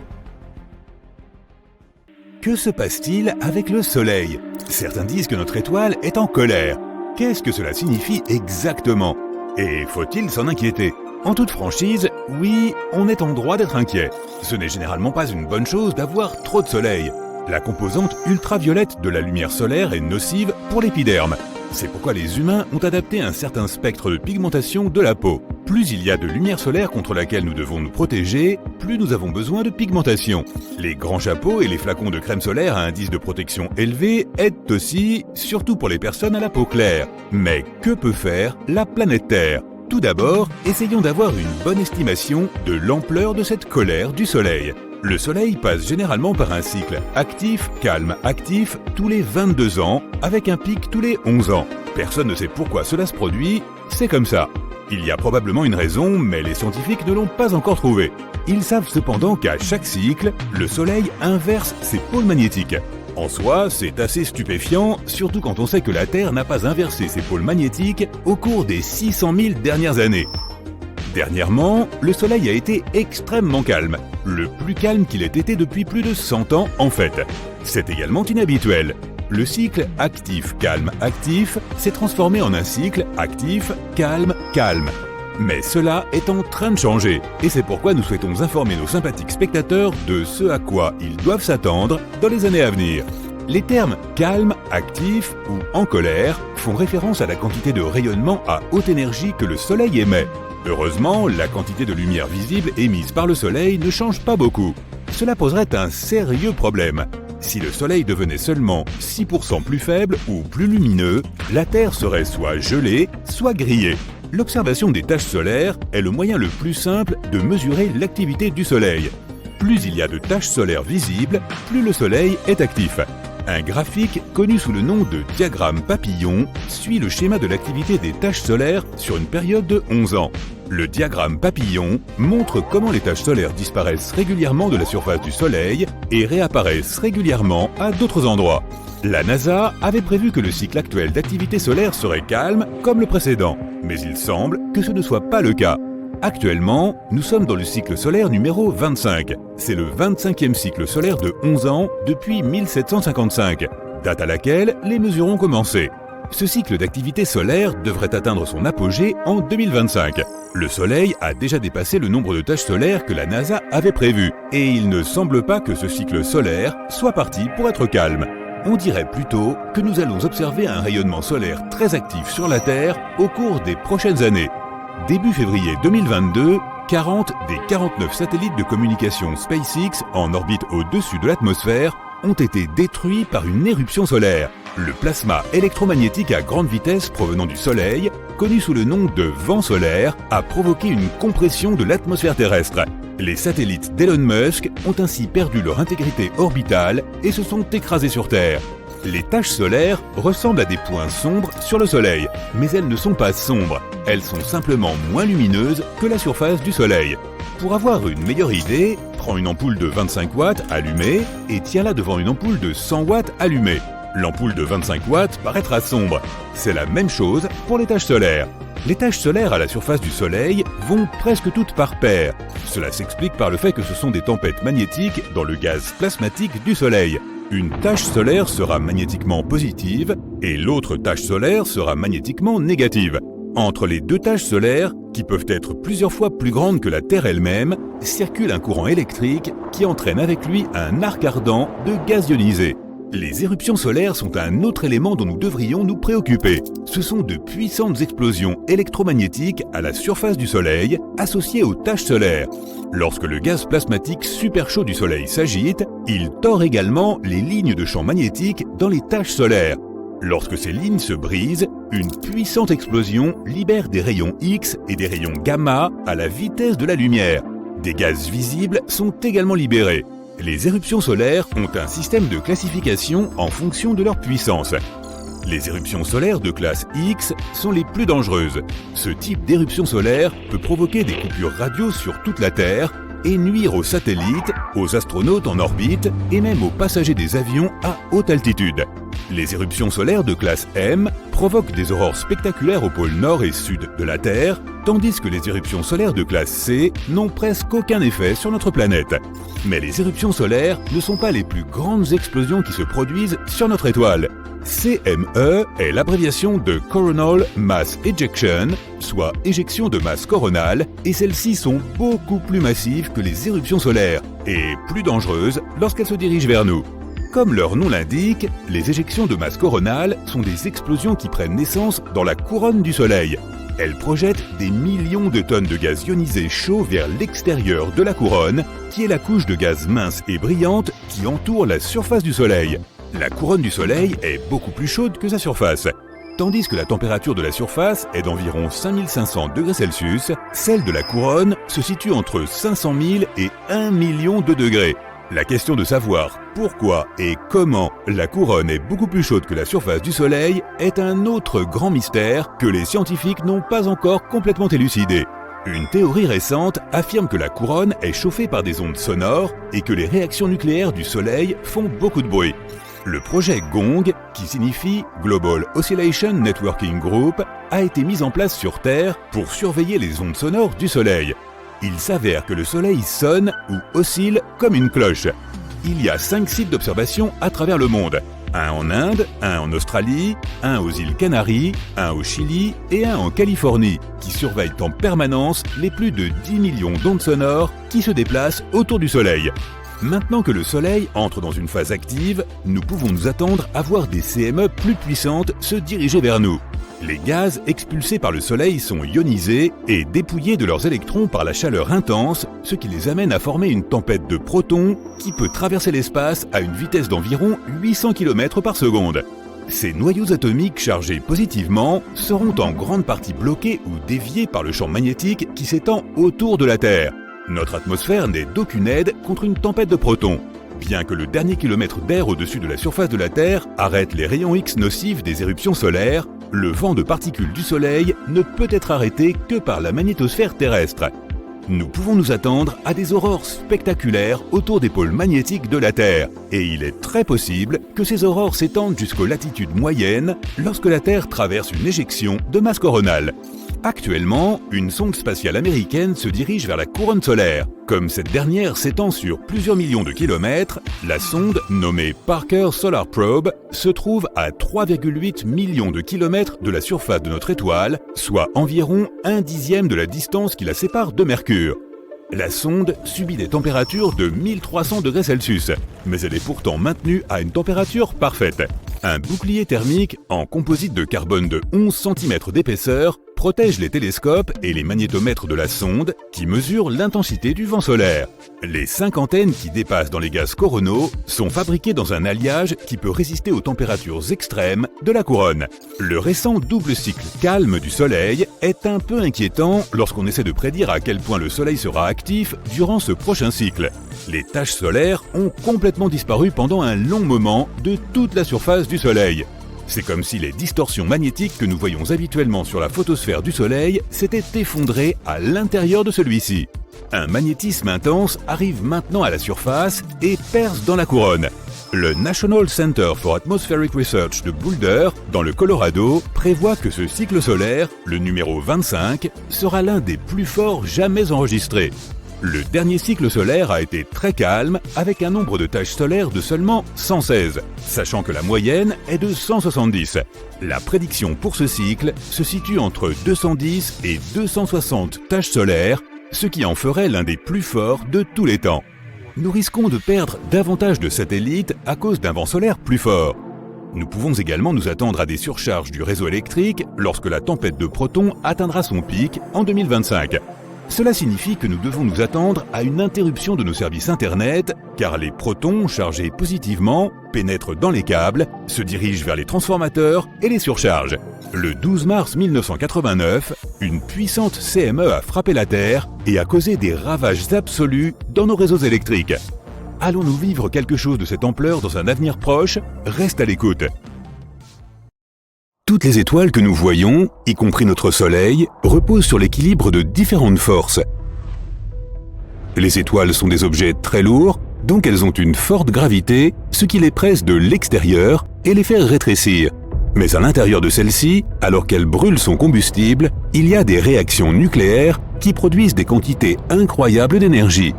Que se passe-t-il avec le Soleil ? Certains disent que notre étoile est en colère. Qu'est-ce que cela signifie exactement ? Et faut-il s'en inquiéter ? En toute franchise, oui, on est en droit d'être inquiet. Ce n'est généralement pas une bonne chose d'avoir trop de soleil. La composante ultraviolette de la lumière solaire est nocive pour l'épiderme. C'est pourquoi les humains ont adapté un certain spectre de pigmentation de la peau. Plus il y a de lumière solaire contre laquelle nous devons nous protéger, plus nous avons besoin de pigmentation. Les grands chapeaux et les flacons de crème solaire à indice de protection élevé aident aussi, surtout pour les personnes à la peau claire. Mais que peut faire la planète Terre ? Tout d'abord, essayons d'avoir une bonne estimation de l'ampleur de cette colère du Soleil. Le Soleil passe généralement par un cycle actif-calme-actif tous les 22 ans, avec un pic tous les 11 ans. Personne ne sait pourquoi cela se produit, c'est comme ça. Il y a probablement une raison, mais les scientifiques ne l'ont pas encore trouvée. Ils savent cependant qu'à chaque cycle, le Soleil inverse ses pôles magnétiques. En soi, c'est assez stupéfiant, surtout quand on sait que la Terre n'a pas inversé ses pôles magnétiques au cours des 600 000 dernières années. Dernièrement, le Soleil a été extrêmement calme, le plus calme qu'il ait été depuis plus de 100 ans en fait. C'est également inhabituel. Le cycle actif-calme-actif s'est transformé en un cycle actif-calme-calme. Mais cela est en train de changer, et c'est pourquoi nous souhaitons informer nos sympathiques spectateurs de ce à quoi ils doivent s'attendre dans les années à venir. Les termes calme, actif ou en colère font référence à la quantité de rayonnement à haute énergie que le Soleil émet. Heureusement, la quantité de lumière visible émise par le Soleil ne change pas beaucoup. Cela poserait un sérieux problème. Si le Soleil devenait seulement 6% plus faible ou plus lumineux, la Terre serait soit gelée, soit grillée. L'observation des taches solaires est le moyen le plus simple de mesurer l'activité du Soleil. Plus il y a de taches solaires visibles, plus le Soleil est actif. Un graphique, connu sous le nom de diagramme papillon, suit le schéma de l'activité des taches solaires sur une période de 11 ans. Le diagramme papillon montre comment les taches solaires disparaissent régulièrement de la surface du Soleil et réapparaissent régulièrement à d'autres endroits. La NASA avait prévu que le cycle actuel d'activité solaire serait calme comme le précédent, mais il semble que ce ne soit pas le cas. Actuellement, nous sommes dans le cycle solaire numéro 25. C'est le 25e cycle solaire de 11 ans depuis 1755, date à laquelle les mesures ont commencé. Ce cycle d'activité solaire devrait atteindre son apogée en 2025. Le Soleil a déjà dépassé le nombre de taches solaires que la NASA avait prévu, et il ne semble pas que ce cycle solaire soit parti pour être calme. On dirait plutôt que nous allons observer un rayonnement solaire très actif sur la Terre au cours des prochaines années. Début février 2022, 40 des 49 satellites de communication SpaceX en orbite au-dessus de l'atmosphère ont été détruits par une éruption solaire. Le plasma électromagnétique à grande vitesse provenant du Soleil, connu sous le nom de vent solaire, a provoqué une compression de l'atmosphère terrestre. Les satellites d'Elon Musk ont ainsi perdu leur intégrité orbitale et se sont écrasés sur Terre. Les taches solaires ressemblent à des points sombres sur le Soleil, mais elles ne sont pas sombres, elles sont simplement moins lumineuses que la surface du Soleil. Pour avoir une meilleure idée, prends une ampoule de 25 watts allumée et tiens-la devant une ampoule de 100 watts allumée. L'ampoule de 25 watts paraîtra sombre. C'est la même chose pour les taches solaires. Les taches solaires à la surface du Soleil vont presque toutes par paires. Cela s'explique par le fait que ce sont des tempêtes magnétiques dans le gaz plasmatique du Soleil. Une tache solaire sera magnétiquement positive et l'autre tache solaire sera magnétiquement négative. Entre les deux taches solaires, qui peuvent être plusieurs fois plus grandes que la Terre elle-même, circule un courant électrique qui entraîne avec lui un arc ardent de gaz ionisé. Les éruptions solaires sont un autre élément dont nous devrions nous préoccuper. Ce sont de puissantes explosions électromagnétiques à la surface du Soleil, associées aux taches solaires. Lorsque le gaz plasmatique super chaud du Soleil s'agite, il tord également les lignes de champ magnétique dans les taches solaires. Lorsque ces lignes se brisent, une puissante explosion libère des rayons X et des rayons gamma à la vitesse de la lumière. Des gaz visibles sont également libérés. Les éruptions solaires ont un système de classification en fonction de leur puissance. Les éruptions solaires de classe X sont les plus dangereuses. Ce type d'éruption solaire peut provoquer des coupures radio sur toute la Terre et nuire aux satellites, aux astronautes en orbite et même aux passagers des avions à haute altitude. Les éruptions solaires de classe M provoquent des aurores spectaculaires au pôle nord et sud de la Terre, tandis que les éruptions solaires de classe C n'ont presque aucun effet sur notre planète. Mais les éruptions solaires ne sont pas les plus grandes explosions qui se produisent sur notre étoile. CME est l'abréviation de Coronal Mass Ejection, soit éjection de masse coronale, et celles-ci sont beaucoup plus massives que les éruptions solaires, et plus dangereuses lorsqu'elles se dirigent vers nous. Comme leur nom l'indique, les éjections de masse coronale sont des explosions qui prennent naissance dans la couronne du Soleil. Elles projettent des millions de tonnes de gaz ionisé chaud vers l'extérieur de la couronne, qui est la couche de gaz mince et brillante qui entoure la surface du Soleil. La couronne du Soleil est beaucoup plus chaude que sa surface. Tandis que la température de la surface est d'environ 5500 degrés Celsius, celle de la couronne se situe entre 500 000 et 1 million de degrés. La question de savoir pourquoi et comment la couronne est beaucoup plus chaude que la surface du Soleil est un autre grand mystère que les scientifiques n'ont pas encore complètement élucidé. Une théorie récente affirme que la couronne est chauffée par des ondes sonores et que les réactions nucléaires du Soleil font beaucoup de bruit. Le projet GONG, qui signifie Global Oscillation Networking Group, a été mis en place sur Terre pour surveiller les ondes sonores du Soleil. Il s'avère que le Soleil sonne ou oscille comme une cloche. Il y a 5 sites d'observation à travers le monde. Un en Inde, un en Australie, un aux îles Canaries, un au Chili et un en Californie, qui surveillent en permanence les plus de 10 millions d'ondes sonores qui se déplacent autour du Soleil. Maintenant que le Soleil entre dans une phase active, nous pouvons nous attendre à voir des CME plus puissantes se diriger vers nous. Les gaz expulsés par le Soleil sont ionisés et dépouillés de leurs électrons par la chaleur intense, ce qui les amène à former une tempête de protons qui peut traverser l'espace à une vitesse d'environ 800 km par seconde. Ces noyaux atomiques chargés positivement seront en grande partie bloqués ou déviés par le champ magnétique qui s'étend autour de la Terre. Notre atmosphère n'est d'aucune aide contre une tempête de protons. Bien que le dernier kilomètre d'air au-dessus de la surface de la Terre arrête les rayons X nocifs des éruptions solaires, le vent de particules du Soleil ne peut être arrêté que par la magnétosphère terrestre. Nous pouvons nous attendre à des aurores spectaculaires autour des pôles magnétiques de la Terre, et il est très possible que ces aurores s'étendent jusqu'aux latitudes moyennes lorsque la Terre traverse une éjection de masse coronale. Actuellement, une sonde spatiale américaine se dirige vers la couronne solaire. Comme cette dernière s'étend sur plusieurs millions de kilomètres, la sonde, nommée Parker Solar Probe, se trouve à 3,8 millions de kilomètres de la surface de notre étoile, soit environ 1/10 de la distance qui la sépare de Mercure. La sonde subit des températures de 1300 degrés Celsius, mais elle est pourtant maintenue à une température parfaite. Un bouclier thermique en composite de carbone de 11 cm d'épaisseur protège les télescopes et les magnétomètres de la sonde qui mesurent l'intensité du vent solaire. Les 5 antennes qui dépassent dans les gaz coronaux sont fabriquées dans un alliage qui peut résister aux températures extrêmes de la couronne. Le récent double cycle calme du Soleil est un peu inquiétant lorsqu'on essaie de prédire à quel point le Soleil sera actif durant ce prochain cycle. Les taches solaires ont complètement disparu pendant un long moment de toute la surface du Soleil. C'est comme si les distorsions magnétiques que nous voyons habituellement sur la photosphère du Soleil s'étaient effondrées à l'intérieur de celui-ci. Un magnétisme intense arrive maintenant à la surface et perce dans la couronne. Le National Center for Atmospheric Research de Boulder, dans le Colorado, prévoit que ce cycle solaire, le numéro 25, sera l'un des plus forts jamais enregistrés. Le dernier cycle solaire a été très calme, avec un nombre de taches solaires de seulement 116, sachant que la moyenne est de 170. La prédiction pour ce cycle se situe entre 210 et 260 taches solaires, ce qui en ferait l'un des plus forts de tous les temps. Nous risquons de perdre davantage de satellites à cause d'un vent solaire plus fort. Nous pouvons également nous attendre à des surcharges du réseau électrique lorsque la tempête de protons atteindra son pic en 2025. Cela signifie que nous devons nous attendre à une interruption de nos services Internet, car les protons chargés positivement pénètrent dans les câbles, se dirigent vers les transformateurs et les surchargent. Le 12 mars 1989, une puissante CME a frappé la Terre et a causé des ravages absolus dans nos réseaux électriques. Allons-nous vivre quelque chose de cette ampleur dans un avenir proche ? Reste à l'écoute. Toutes les étoiles que nous voyons, y compris notre Soleil, reposent sur l'équilibre de différentes forces. Les étoiles sont des objets très lourds, donc elles ont une forte gravité, ce qui les presse de l'extérieur et les fait rétrécir. Mais à l'intérieur de celle-ci, alors qu'elle brûle son combustible, il y a des réactions nucléaires qui produisent des quantités incroyables d'énergie.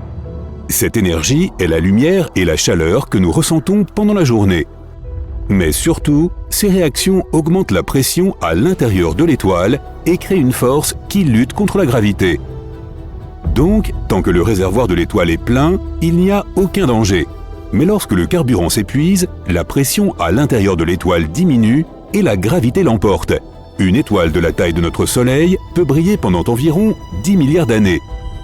Cette énergie est la lumière et la chaleur que nous ressentons pendant la journée. Mais surtout, ces réactions augmentent la pression à l'intérieur de l'étoile et créent une force qui lutte contre la gravité. Donc, tant que le réservoir de l'étoile est plein, il n'y a aucun danger. Mais lorsque le carburant s'épuise, la pression à l'intérieur de l'étoile diminue et la gravité l'emporte. Une étoile de la taille de notre Soleil peut briller pendant environ 10 milliards d'années.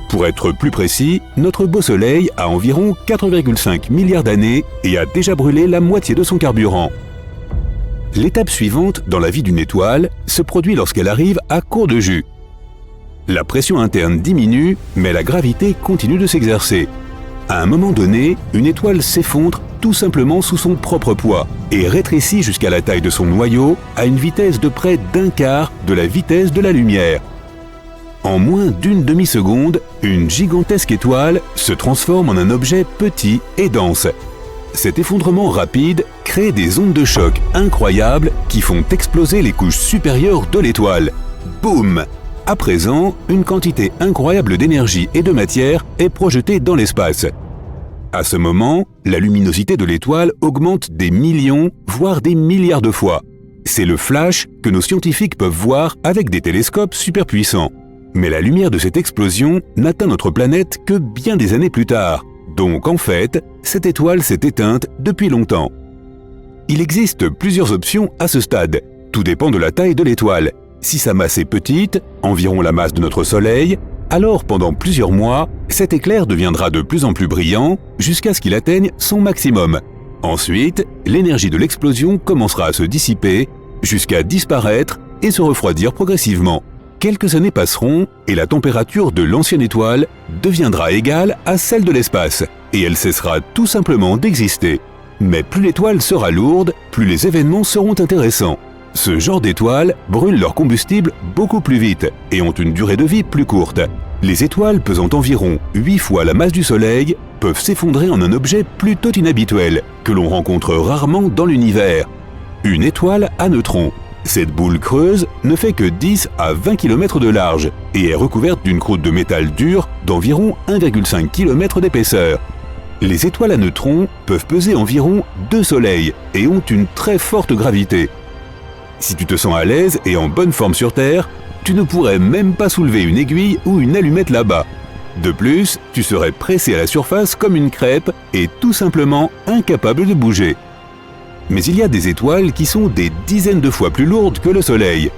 Pour être plus précis, notre beau Soleil a environ 4,5 milliards d'années et a déjà brûlé la moitié de son carburant. L'étape suivante dans la vie d'une étoile se produit lorsqu'elle arrive à court de jus. La pression interne diminue, mais la gravité continue de s'exercer. À un moment donné, une étoile s'effondre tout simplement sous son propre poids et rétrécit jusqu'à la taille de son noyau à une vitesse de près d'un quart de la vitesse de la lumière. En moins d'une demi-seconde, une gigantesque étoile se transforme en un objet petit et dense. Cet effondrement rapide crée des ondes de choc incroyables qui font exploser les couches supérieures de l'étoile. Boum! À présent, une quantité incroyable d'énergie et de matière est projetée dans l'espace. À ce moment, la luminosité de l'étoile augmente des millions, voire des milliards de fois. C'est le flash que nos scientifiques peuvent voir avec des télescopes super puissants. Mais la lumière de cette explosion n'atteint notre planète que bien des années plus tard. Donc en fait, cette étoile s'est éteinte depuis longtemps. Il existe plusieurs options à ce stade. Tout dépend de la taille de l'étoile. Si sa masse est petite, environ la masse de notre Soleil, alors pendant plusieurs mois, cet éclair deviendra de plus en plus brillant jusqu'à ce qu'il atteigne son maximum. Ensuite, l'énergie de l'explosion commencera à se dissiper jusqu'à disparaître et se refroidir progressivement. Quelques années passeront et la température de l'ancienne étoile deviendra égale à celle de l'espace et elle cessera tout simplement d'exister. Mais plus l'étoile sera lourde, plus les événements seront intéressants. Ce genre d'étoiles brûlent leur combustible beaucoup plus vite et ont une durée de vie plus courte. Les étoiles pesant environ 8 fois la masse du Soleil peuvent s'effondrer en un objet plutôt inhabituel que l'on rencontre rarement dans l'univers. Une étoile à neutrons. Cette boule creuse ne fait que 10 à 20 km de large et est recouverte d'une croûte de métal dur d'environ 1,5 km d'épaisseur. Les étoiles à neutrons peuvent peser environ 2 soleils et ont une très forte gravité. Si tu te sens à l'aise et en bonne forme sur Terre, tu ne pourrais même pas soulever une aiguille ou une allumette là-bas. De plus, tu serais pressé à la surface comme une crêpe et tout simplement incapable de bouger. Mais il y a des étoiles qui sont des dizaines de fois plus lourdes que le Soleil.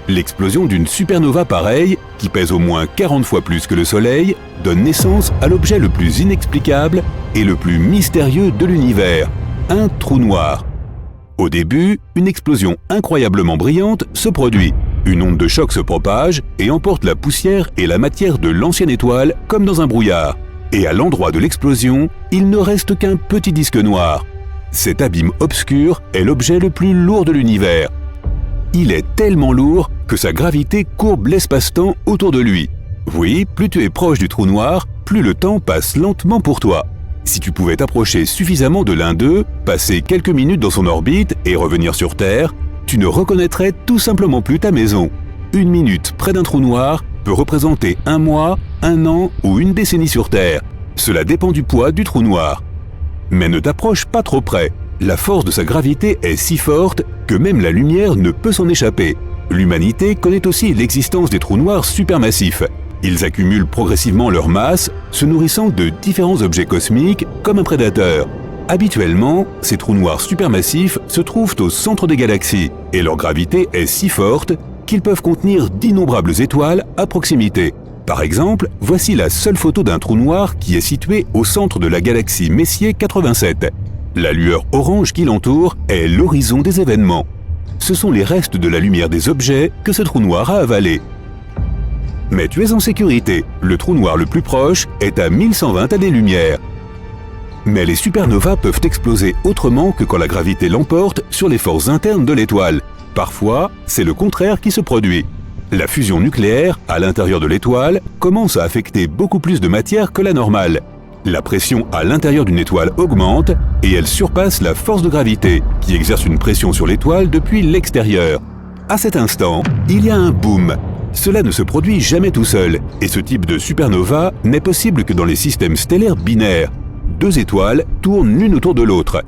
L'explosion d'une supernova pareille, qui pèse au moins 40 fois plus que le Soleil, donne naissance à l'objet le plus inexplicable et le plus mystérieux de l'univers, un trou noir. Au début, une explosion incroyablement brillante se produit. Une onde de choc se propage et emporte la poussière et la matière de l'ancienne étoile comme dans un brouillard. Et à l'endroit de l'explosion, il ne reste qu'un petit disque noir. Cet abîme obscur est l'objet le plus lourd de l'univers. Il est tellement lourd que sa gravité courbe l'espace-temps autour de lui. Oui, plus tu es proche du trou noir, plus le temps passe lentement pour toi. Si tu pouvais t'approcher suffisamment de l'un d'eux, passer quelques minutes dans son orbite et revenir sur Terre, tu ne reconnaîtrais tout simplement plus ta maison. Une minute près d'un trou noir peut représenter un mois, un an ou une décennie sur Terre. Cela dépend du poids du trou noir. Mais ne t'approche pas trop près. La force de sa gravité est si forte que même la lumière ne peut s'en échapper. L'humanité connaît aussi l'existence des trous noirs supermassifs. Ils accumulent progressivement leur masse, se nourrissant de différents objets cosmiques comme un prédateur. Habituellement, ces trous noirs supermassifs se trouvent au centre des galaxies et leur gravité est si forte qu'ils peuvent contenir d'innombrables étoiles à proximité. Par exemple, voici la seule photo d'un trou noir qui est situé au centre de la galaxie Messier 87. La lueur orange qui l'entoure est l'horizon des événements. Ce sont les restes de la lumière des objets que ce trou noir a avalés. Mais tu es en sécurité, le trou noir le plus proche est à 1120 années-lumière. Mais les supernovas peuvent exploser autrement que quand la gravité l'emporte sur les forces internes de l'étoile. Parfois, c'est le contraire qui se produit. La fusion nucléaire, à l'intérieur de l'étoile, commence à affecter beaucoup plus de matière que la normale. La pression à l'intérieur d'une étoile augmente et elle surpasse la force de gravité, qui exerce une pression sur l'étoile depuis l'extérieur. À cet instant, il y a un boom. Cela ne se produit jamais tout seul, et ce type de supernova n'est possible que dans les systèmes stellaires binaires. Deux étoiles tournent l'une autour de l'autre.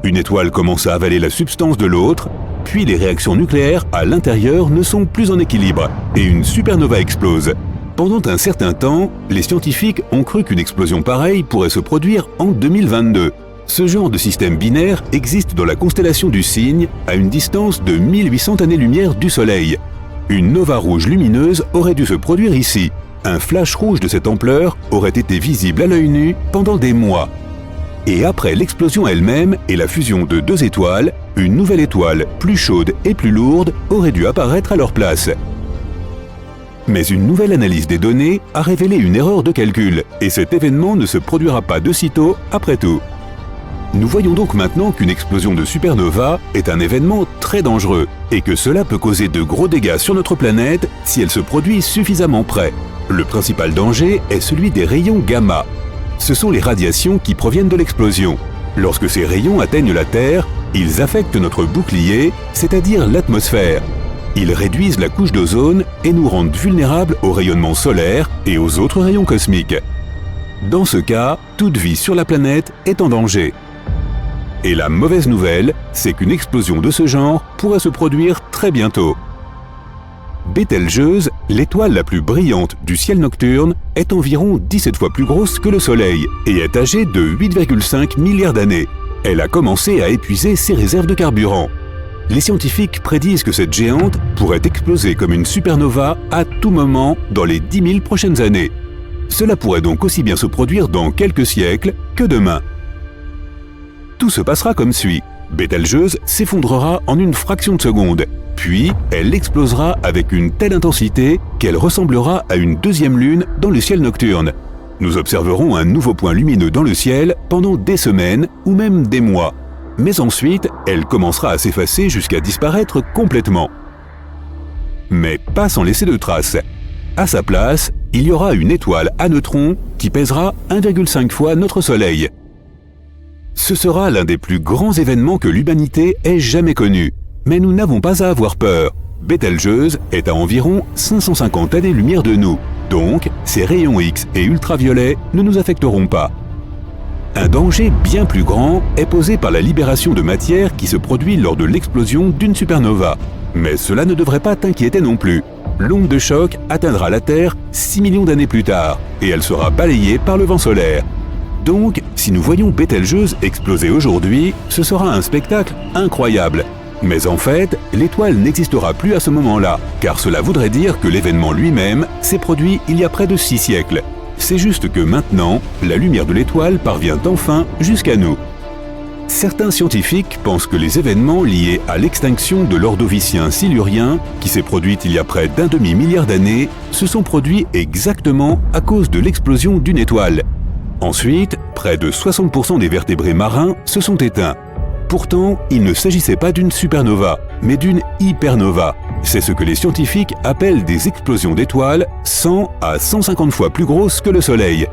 Une étoile commence à avaler la substance de l'autre, puis les réactions nucléaires à l'intérieur ne sont plus en équilibre, et une supernova explose. Pendant un certain temps, les scientifiques ont cru qu'une explosion pareille pourrait se produire en 2022. Ce genre de système binaire existe dans la constellation du Cygne, à une distance de 1800 années-lumière du Soleil. Une nova rouge lumineuse aurait dû se produire ici. Un flash rouge de cette ampleur aurait été visible à l'œil nu pendant des mois. Et après l'explosion elle-même et la fusion de deux étoiles, une nouvelle étoile plus chaude et plus lourde aurait dû apparaître à leur place. Mais une nouvelle analyse des données a révélé une erreur de calcul, et cet événement ne se produira pas de sitôt après tout. Nous voyons donc maintenant qu'une explosion de supernova est un événement très dangereux, et que cela peut causer de gros dégâts sur notre planète si elle se produit suffisamment près. Le principal danger est celui des rayons gamma. Ce sont les radiations qui proviennent de l'explosion. Lorsque ces rayons atteignent la Terre, ils affectent notre bouclier, c'est-à-dire l'atmosphère. Ils réduisent la couche d'ozone et nous rendent vulnérables au rayonnement solaire et aux autres rayons cosmiques. Dans ce cas, toute vie sur la planète est en danger. Et la mauvaise nouvelle, c'est qu'une explosion de ce genre pourrait se produire très bientôt. Bételgeuse, l'étoile la plus brillante du ciel nocturne, est environ 17 fois plus grosse que le Soleil et est âgée de 8,5 milliards d'années. Elle a commencé à épuiser ses réserves de carburant. Les scientifiques prédisent que cette géante pourrait exploser comme une supernova à tout moment dans les 10 000 prochaines années. Cela pourrait donc aussi bien se produire dans quelques siècles que demain. Tout se passera comme suit. Bételgeuse s'effondrera en une fraction de seconde, puis elle explosera avec une telle intensité qu'elle ressemblera à une deuxième lune dans le ciel nocturne. Nous observerons un nouveau point lumineux dans le ciel pendant des semaines ou même des mois. Mais ensuite, elle commencera à s'effacer jusqu'à disparaître complètement. Mais pas sans laisser de traces. À sa place, il y aura une étoile à neutrons qui pèsera 1,5 fois notre Soleil. Ce sera l'un des plus grands événements que l'humanité ait jamais connu. Mais nous n'avons pas à avoir peur. Bételgeuse est à environ 550 années-lumière de nous. Donc, ces rayons X et ultraviolets ne nous affecteront pas. Un danger bien plus grand est posé par la libération de matière qui se produit lors de l'explosion d'une supernova. Mais cela ne devrait pas t'inquiéter non plus. L'onde de choc atteindra la Terre 6 millions d'années plus tard, et elle sera balayée par le vent solaire. Donc, si nous voyons Bételgeuse exploser aujourd'hui, ce sera un spectacle incroyable. Mais en fait, l'étoile n'existera plus à ce moment-là, car cela voudrait dire que l'événement lui-même s'est produit il y a près de 6 siècles. C'est juste que maintenant, la lumière de l'étoile parvient enfin jusqu'à nous. Certains scientifiques pensent que les événements liés à l'extinction de l'Ordovicien silurien, qui s'est produite il y a près d'un demi-milliard d'années, se sont produits exactement à cause de l'explosion d'une étoile. Ensuite, près de 60% des vertébrés marins se sont éteints. Pourtant, il ne s'agissait pas d'une supernova, mais d'une hypernova. C'est ce que les scientifiques appellent des explosions d'étoiles 100 à 150 fois plus grosses que le Soleil.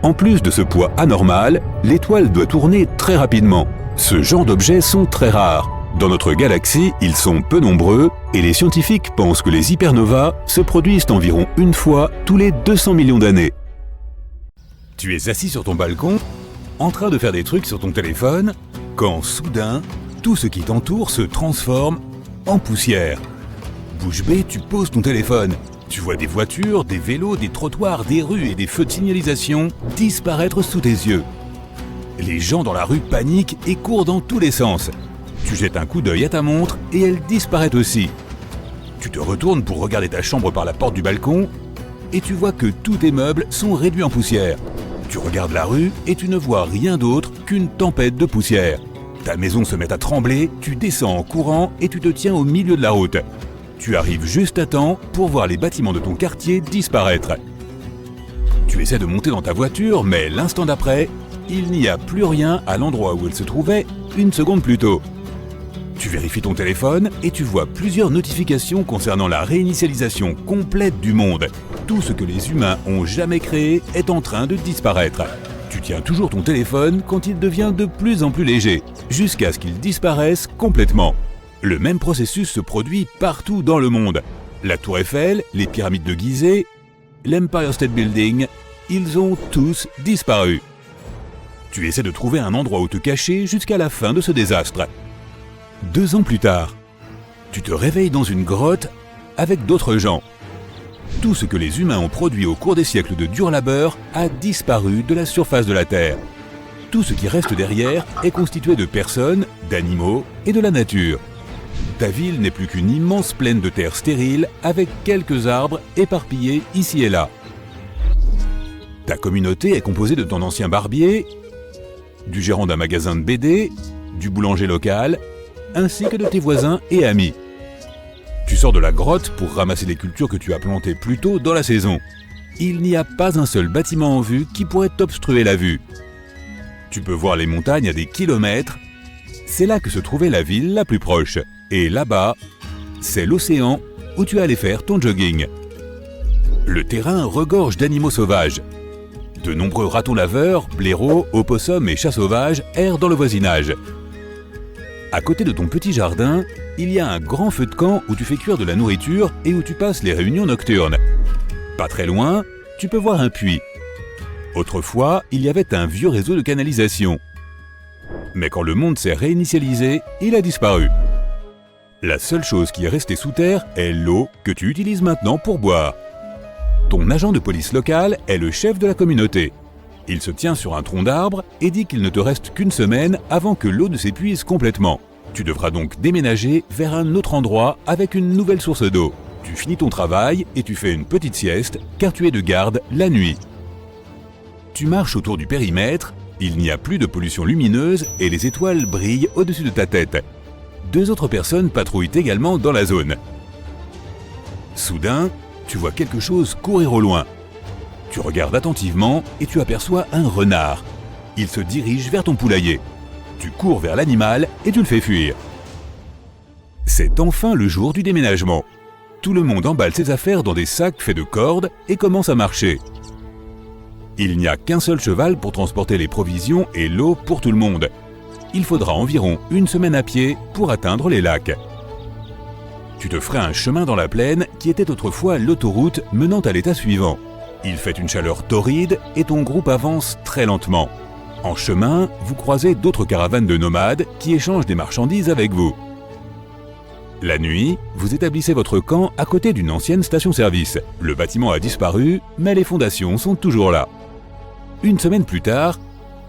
En plus de ce poids anormal, l'étoile doit tourner très rapidement. Ce genre d'objets sont très rares. Dans notre galaxie, ils sont peu nombreux et les scientifiques pensent que les hypernovas se produisent environ une fois tous les 200 millions d'années. Tu es assis sur ton balcon, en train de faire des trucs sur ton téléphone, quand soudain, tout ce qui t'entoure se transforme en poussière. Bouche bée, tu poses ton téléphone. Tu vois des voitures, des vélos, des trottoirs, des rues et des feux de signalisation disparaître sous tes yeux. Les gens dans la rue paniquent et courent dans tous les sens. Tu jettes un coup d'œil à ta montre et elle disparaît aussi. Tu te retournes pour regarder ta chambre par la porte du balcon et tu vois que tous tes meubles sont réduits en poussière. Tu regardes la rue et tu ne vois rien d'autre qu'une tempête de poussière. Ta maison se met à trembler, tu descends en courant et tu te tiens au milieu de la route. Tu arrives juste à temps pour voir les bâtiments de ton quartier disparaître. Tu essaies de monter dans ta voiture, mais l'instant d'après, il n'y a plus rien à l'endroit où elle se trouvait une seconde plus tôt. Tu vérifies ton téléphone et tu vois plusieurs notifications concernant la réinitialisation complète du monde. Tout ce que les humains ont jamais créé est en train de disparaître. Tu tiens toujours ton téléphone quand il devient de plus en plus léger, jusqu'à ce qu'il disparaisse complètement. Le même processus se produit partout dans le monde. La Tour Eiffel, les pyramides de Gizeh, l'Empire State Building, ils ont tous disparu. Tu essaies de trouver un endroit où te cacher jusqu'à la fin de ce désastre. 2 ans plus tard, tu te réveilles dans une grotte avec d'autres gens. Tout ce que les humains ont produit au cours des siècles de dur labeur a disparu de la surface de la Terre. Tout ce qui reste derrière est constitué de personnes, d'animaux et de la nature. Ta ville n'est plus qu'une immense plaine de terre stérile avec quelques arbres éparpillés ici et là. Ta communauté est composée de ton ancien barbier du gérant d'un magasin de BD, du boulanger local, ainsi que de tes voisins et amis. Tu sors de la grotte pour ramasser les cultures que tu as plantées plus tôt dans la saison. Il n'y a pas un seul bâtiment en vue qui pourrait t'obstruer la vue. Tu peux voir les montagnes à des kilomètres. C'est là que se trouvait la ville la plus proche. Et là-bas, c'est l'océan où tu allais faire ton jogging. Le terrain regorge d'animaux sauvages. De nombreux ratons laveurs, blaireaux, opossums et chats sauvages errent dans le voisinage. À côté de ton petit jardin, il y a un grand feu de camp où tu fais cuire de la nourriture et où tu passes les réunions nocturnes. Pas très loin, tu peux voir un puits. Autrefois, il y avait un vieux réseau de canalisation. Mais quand le monde s'est réinitialisé, il a disparu. La seule chose qui est restée sous terre est l'eau que tu utilises maintenant pour boire. Ton agent de police local est le chef de la communauté. Il se tient sur un tronc d'arbre et dit qu'il ne te reste qu'une semaine avant que l'eau ne s'épuise complètement. Tu devras donc déménager vers un autre endroit avec une nouvelle source d'eau. Tu finis ton travail et tu fais une petite sieste car tu es de garde la nuit. Tu marches autour du périmètre, il n'y a plus de pollution lumineuse et les étoiles brillent au-dessus de ta tête. 2 autres personnes patrouillent également dans la zone. Soudain, tu vois quelque chose courir au loin. Tu regardes attentivement et tu aperçois un renard. Il se dirige vers ton poulailler. Tu cours vers l'animal et tu le fais fuir. C'est enfin le jour du déménagement. Tout le monde emballe ses affaires dans des sacs faits de cordes et commence à marcher. Il n'y a qu'un seul cheval pour transporter les provisions et l'eau pour tout le monde. Il faudra environ une semaine à pied pour atteindre les lacs. Tu te feras un chemin dans la plaine qui était autrefois l'autoroute menant à l'état suivant. Il fait une chaleur torride et ton groupe avance très lentement. En chemin, vous croisez d'autres caravanes de nomades qui échangent des marchandises avec vous. La nuit, vous établissez votre camp à côté d'une ancienne station-service. Le bâtiment a disparu, mais les fondations sont toujours là. Une semaine plus tard,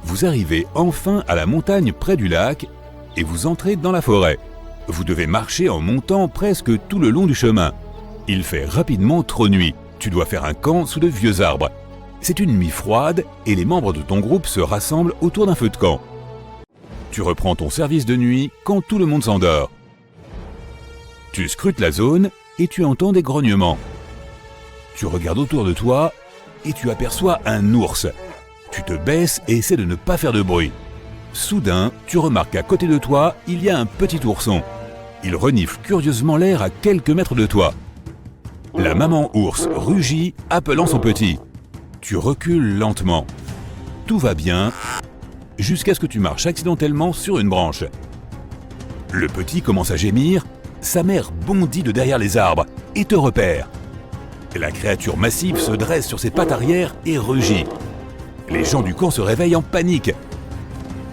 vous arrivez enfin à la montagne près du lac et vous entrez dans la forêt. Vous devez marcher en montant presque tout le long du chemin. Il fait rapidement trop nuit. Tu dois faire un camp sous de vieux arbres. C'est une nuit froide et les membres de ton groupe se rassemblent autour d'un feu de camp. Tu reprends ton service de nuit quand tout le monde s'endort. Tu scrutes la zone et tu entends des grognements. Tu regardes autour de toi et tu aperçois un ours. Tu te baisses et essaies de ne pas faire de bruit. Soudain, tu remarques qu'à côté de toi, il y a un petit ourson. Il renifle curieusement l'air à quelques mètres de toi. La maman ours rugit, appelant son petit. Tu recules lentement. Tout va bien, jusqu'à ce que tu marches accidentellement sur une branche. Le petit commence à gémir, sa mère bondit de derrière les arbres et te repère. La créature massive se dresse sur ses pattes arrière et rugit. Les gens du camp se réveillent en panique.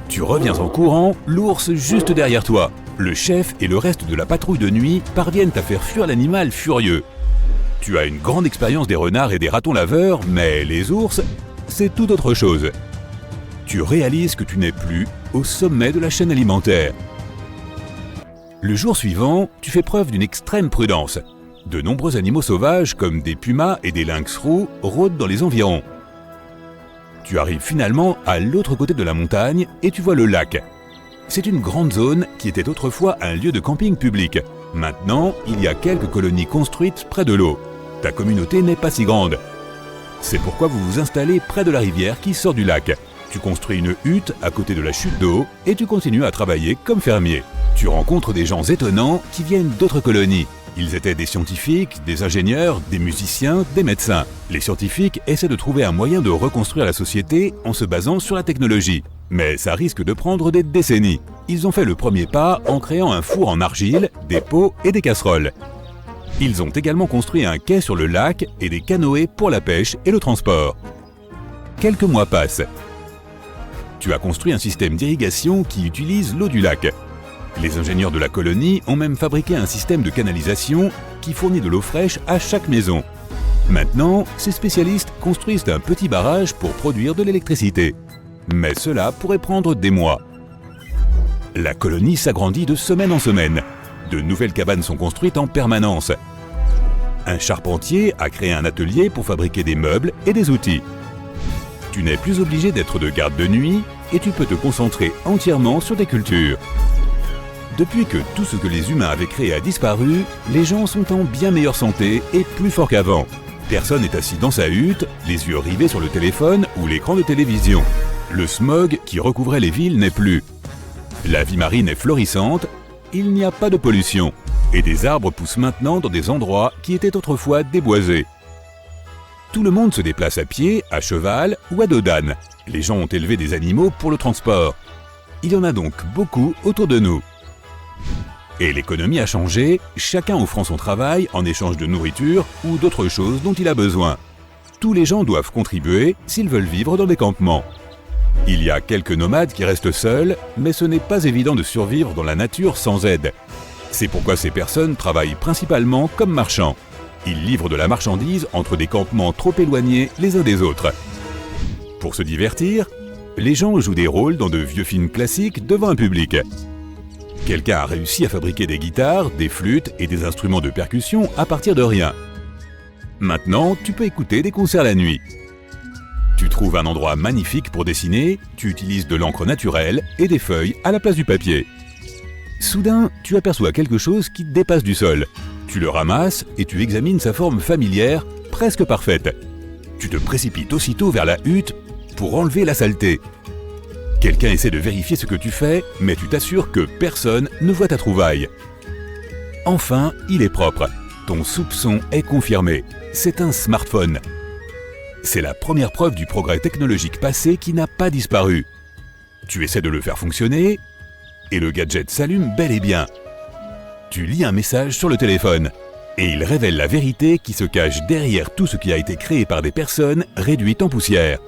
Tu reviens en courant, l'ours juste derrière toi. Le chef et le reste de la patrouille de nuit parviennent à faire fuir l'animal furieux. Tu as une grande expérience des renards et des ratons laveurs, mais les ours, c'est tout autre chose. Tu réalises que tu n'es plus au sommet de la chaîne alimentaire. Le jour suivant, tu fais preuve d'une extrême prudence. De nombreux animaux sauvages, comme des pumas et des lynx roux, rôdent dans les environs. Tu arrives finalement à l'autre côté de la montagne et tu vois le lac. C'est une grande zone qui était autrefois un lieu de camping public. Maintenant, il y a quelques colonies construites près de l'eau. Ta communauté n'est pas si grande. C'est pourquoi vous vous installez près de la rivière qui sort du lac. Tu construis une hutte à côté de la chute d'eau et tu continues à travailler comme fermier. Tu rencontres des gens étonnants qui viennent d'autres colonies. Ils étaient des scientifiques, des ingénieurs, des musiciens, des médecins. Les scientifiques essaient de trouver un moyen de reconstruire la société en se basant sur la technologie. Mais ça risque de prendre des décennies. Ils ont fait le premier pas en créant un four en argile, des pots et des casseroles. Ils ont également construit un quai sur le lac et des canoës pour la pêche et le transport. Quelques mois passent. Tu as construit un système d'irrigation qui utilise l'eau du lac. Les ingénieurs de la colonie ont même fabriqué un système de canalisation qui fournit de l'eau fraîche à chaque maison. Maintenant, ces spécialistes construisent un petit barrage pour produire de l'électricité. Mais cela pourrait prendre des mois. La colonie s'agrandit de semaine en semaine. De nouvelles cabanes sont construites en permanence. Un charpentier a créé un atelier pour fabriquer des meubles et des outils. Tu n'es plus obligé d'être de garde de nuit et tu peux te concentrer entièrement sur tes cultures. Depuis que tout ce que les humains avaient créé a disparu, les gens sont en bien meilleure santé et plus forts qu'avant. Personne n'est assis dans sa hutte, les yeux rivés sur le téléphone ou l'écran de télévision. Le smog qui recouvrait les villes n'est plus. La vie marine est florissante, il n'y a pas de pollution. Et des arbres poussent maintenant dans des endroits qui étaient autrefois déboisés. Tout le monde se déplace à pied, à cheval ou à dos d'âne. Les gens ont élevé des animaux pour le transport. Il y en a donc beaucoup autour de nous. Et l'économie a changé, chacun offrant son travail en échange de nourriture ou d'autres choses dont il a besoin. Tous les gens doivent contribuer s'ils veulent vivre dans des campements. Il y a quelques nomades qui restent seuls, mais ce n'est pas évident de survivre dans la nature sans aide. C'est pourquoi ces personnes travaillent principalement comme marchands. Ils livrent de la marchandise entre des campements trop éloignés les uns des autres. Pour se divertir, les gens jouent des rôles dans de vieux films classiques devant un public. Quelqu'un a réussi à fabriquer des guitares, des flûtes et des instruments de percussion à partir de rien. Maintenant, tu peux écouter des concerts la nuit. Tu trouves un endroit magnifique pour dessiner, tu utilises de l'encre naturelle et des feuilles à la place du papier. Soudain, tu aperçois quelque chose qui dépasse du sol. Tu le ramasses et tu examines sa forme familière, presque parfaite. Tu te précipites aussitôt vers la hutte pour enlever la saleté. Quelqu'un essaie de vérifier ce que tu fais, mais tu t'assures que personne ne voit ta trouvaille. Enfin, il est propre. Ton soupçon est confirmé. C'est un smartphone. C'est la première preuve du progrès technologique passé qui n'a pas disparu. Tu essaies de le faire fonctionner, et le gadget s'allume bel et bien. Tu lis un message sur le téléphone, et il révèle la vérité qui se cache derrière tout ce qui a été créé par des personnes réduites en poussière.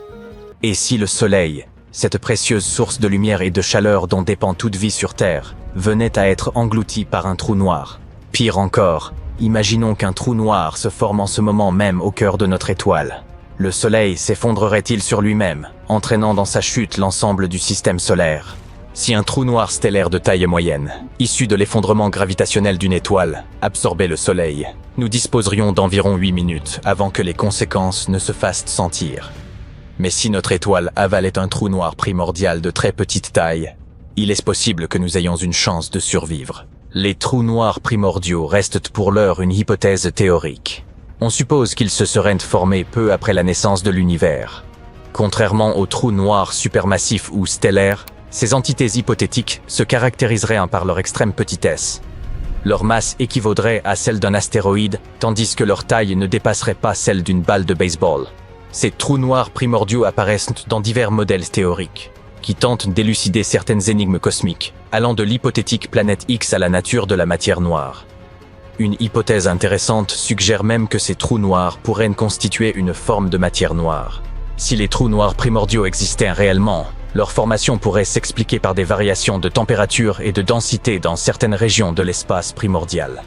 Et si le soleil, cette précieuse source de lumière et de chaleur dont dépend toute vie sur Terre, venait à être englouti par un trou noir? Pire encore, imaginons qu'un trou noir se forme en ce moment même au cœur de notre étoile. Le soleil s'effondrerait-il sur lui-même, entraînant dans sa chute l'ensemble du système solaire? Si un trou noir stellaire de taille moyenne, issu de l'effondrement gravitationnel d'une étoile, absorbait le soleil, nous disposerions d'environ 8 minutes avant que les conséquences ne se fassent sentir. Mais si notre étoile avalait un trou noir primordial de très petite taille, il est possible que nous ayons une chance de survivre. Les trous noirs primordiaux restent pour l'heure une hypothèse théorique. On suppose qu'ils se seraient formés peu après la naissance de l'univers. Contrairement aux trous noirs supermassifs ou stellaires, ces entités hypothétiques se caractériseraient par leur extrême petitesse. Leur masse équivaudrait à celle d'un astéroïde, tandis que leur taille ne dépasserait pas celle d'une balle de baseball. Ces trous noirs primordiaux apparaissent dans divers modèles théoriques, qui tentent d'élucider certaines énigmes cosmiques, allant de l'hypothétique planète X à la nature de la matière noire. Une hypothèse intéressante suggère même que ces trous noirs pourraient constituer une forme de matière noire. Si les trous noirs primordiaux existaient réellement, leur formation pourrait s'expliquer par des variations de température et de densité dans certaines régions de l'espace primordial.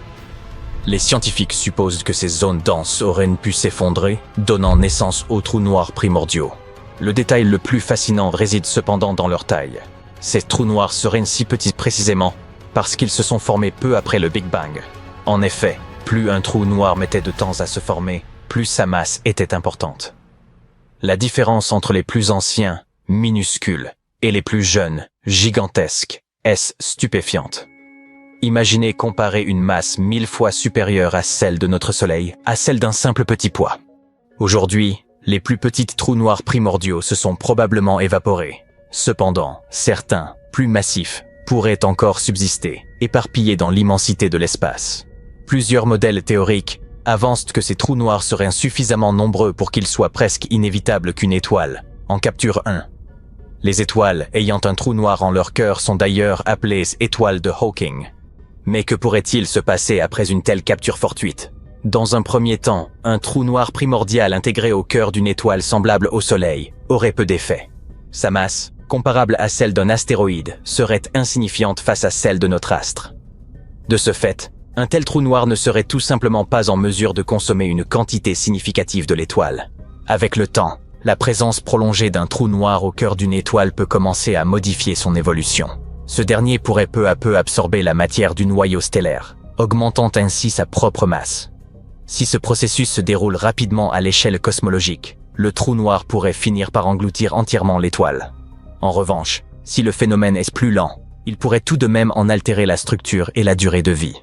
Les scientifiques supposent que ces zones denses auraient pu s'effondrer, donnant naissance aux trous noirs primordiaux. Le détail le plus fascinant réside cependant dans leur taille. Ces trous noirs seraient si petits précisément parce qu'ils se sont formés peu après le Big Bang. En effet, plus un trou noir mettait de temps à se former, plus sa masse était importante. La différence entre les plus anciens, minuscules, et les plus jeunes, gigantesques, est stupéfiante. Imaginez comparer une masse 1000 fois supérieure à celle de notre Soleil à celle d'un simple petit pois. Aujourd'hui, les plus petits trous noirs primordiaux se sont probablement évaporés. Cependant, certains, plus massifs, pourraient encore subsister, éparpillés dans l'immensité de l'espace. Plusieurs modèles théoriques avancent que ces trous noirs seraient suffisamment nombreux pour qu'il soit presque inévitable qu'une étoile en capture un. Les étoiles ayant un trou noir en leur cœur sont d'ailleurs appelées étoiles de Hawking. Mais que pourrait-il se passer après une telle capture fortuite? Dans un premier temps, un trou noir primordial intégré au cœur d'une étoile semblable au Soleil aurait peu d'effet. Sa masse, comparable à celle d'un astéroïde, serait insignifiante face à celle de notre astre. De ce fait, un tel trou noir ne serait tout simplement pas en mesure de consommer une quantité significative de l'étoile. Avec le temps, la présence prolongée d'un trou noir au cœur d'une étoile peut commencer à modifier son évolution. Ce dernier pourrait peu à peu absorber la matière du noyau stellaire, augmentant ainsi sa propre masse. Si ce processus se déroule rapidement à l'échelle cosmologique, le trou noir pourrait finir par engloutir entièrement l'étoile. En revanche, si le phénomène est plus lent, il pourrait tout de même en altérer la structure et la durée de vie.